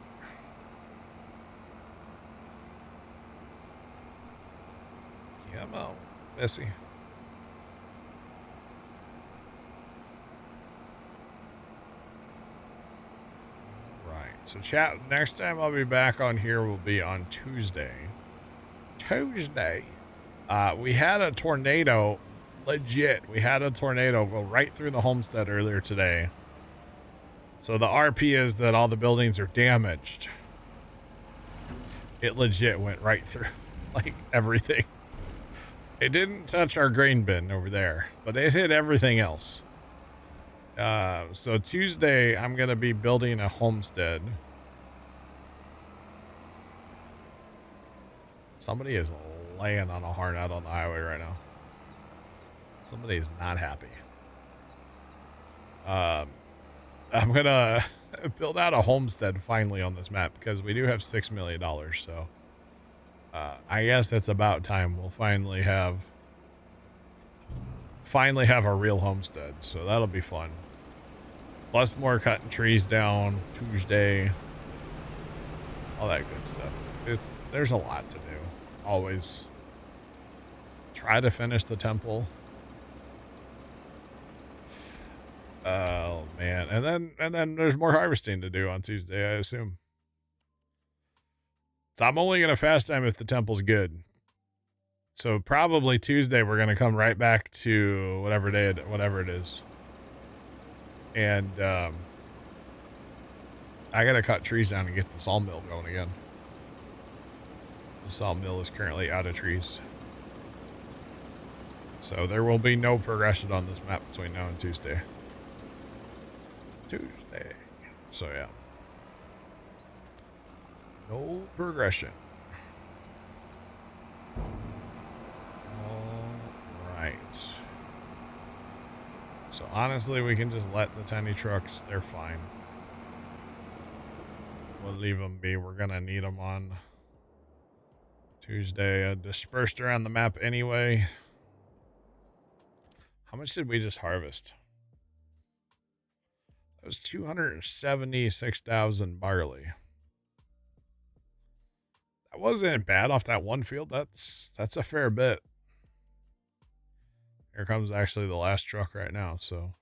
Speaker 1: Come on, Bessie. Right. So chat, next time I'll be back on here will be on Tuesday. We had a tornado, legit. We had a tornado go right through the homestead earlier today. So the RP is that all the buildings are damaged. It legit went right through, like, everything. It didn't touch our grain bin over there, but it hit everything else. So Tuesday, I'm going to be building a homestead. Somebody is laying on a horn out on the highway right now. Somebody is not happy. I'm gonna build out a homestead finally on this map because we do have $6 million. So I guess it's about time we'll finally have a real homestead. So that'll be fun. Plus more cutting trees down Tuesday. All that good stuff. There's a lot to do. Always try to finish the temple. Oh man, and then there's more harvesting to do on Tuesday, I assume. So I'm only gonna fast time if the temple's good. So probably Tuesday we're gonna come right back to whatever it is. And I gotta cut trees down and get the sawmill going again. The sawmill is currently out of trees. So there will be no progression on this map between now and Tuesday. So yeah. No progression. All right. So honestly, we can just let the tiny trucks, they're fine. We'll leave them be. We're going to need them on Tuesday. Dispersed around the map anyway. How much did we just harvest? That was 276,000 barley. That wasn't bad off that one field. That's a fair bit. Here comes actually the last truck right now. So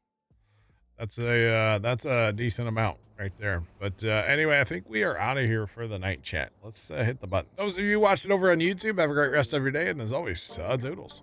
Speaker 1: that's a decent amount right there. But anyway, I think we are out of here for the night, chat. Let's hit the button. Those of you watching over on YouTube, have a great rest of your day. And as always, doodles.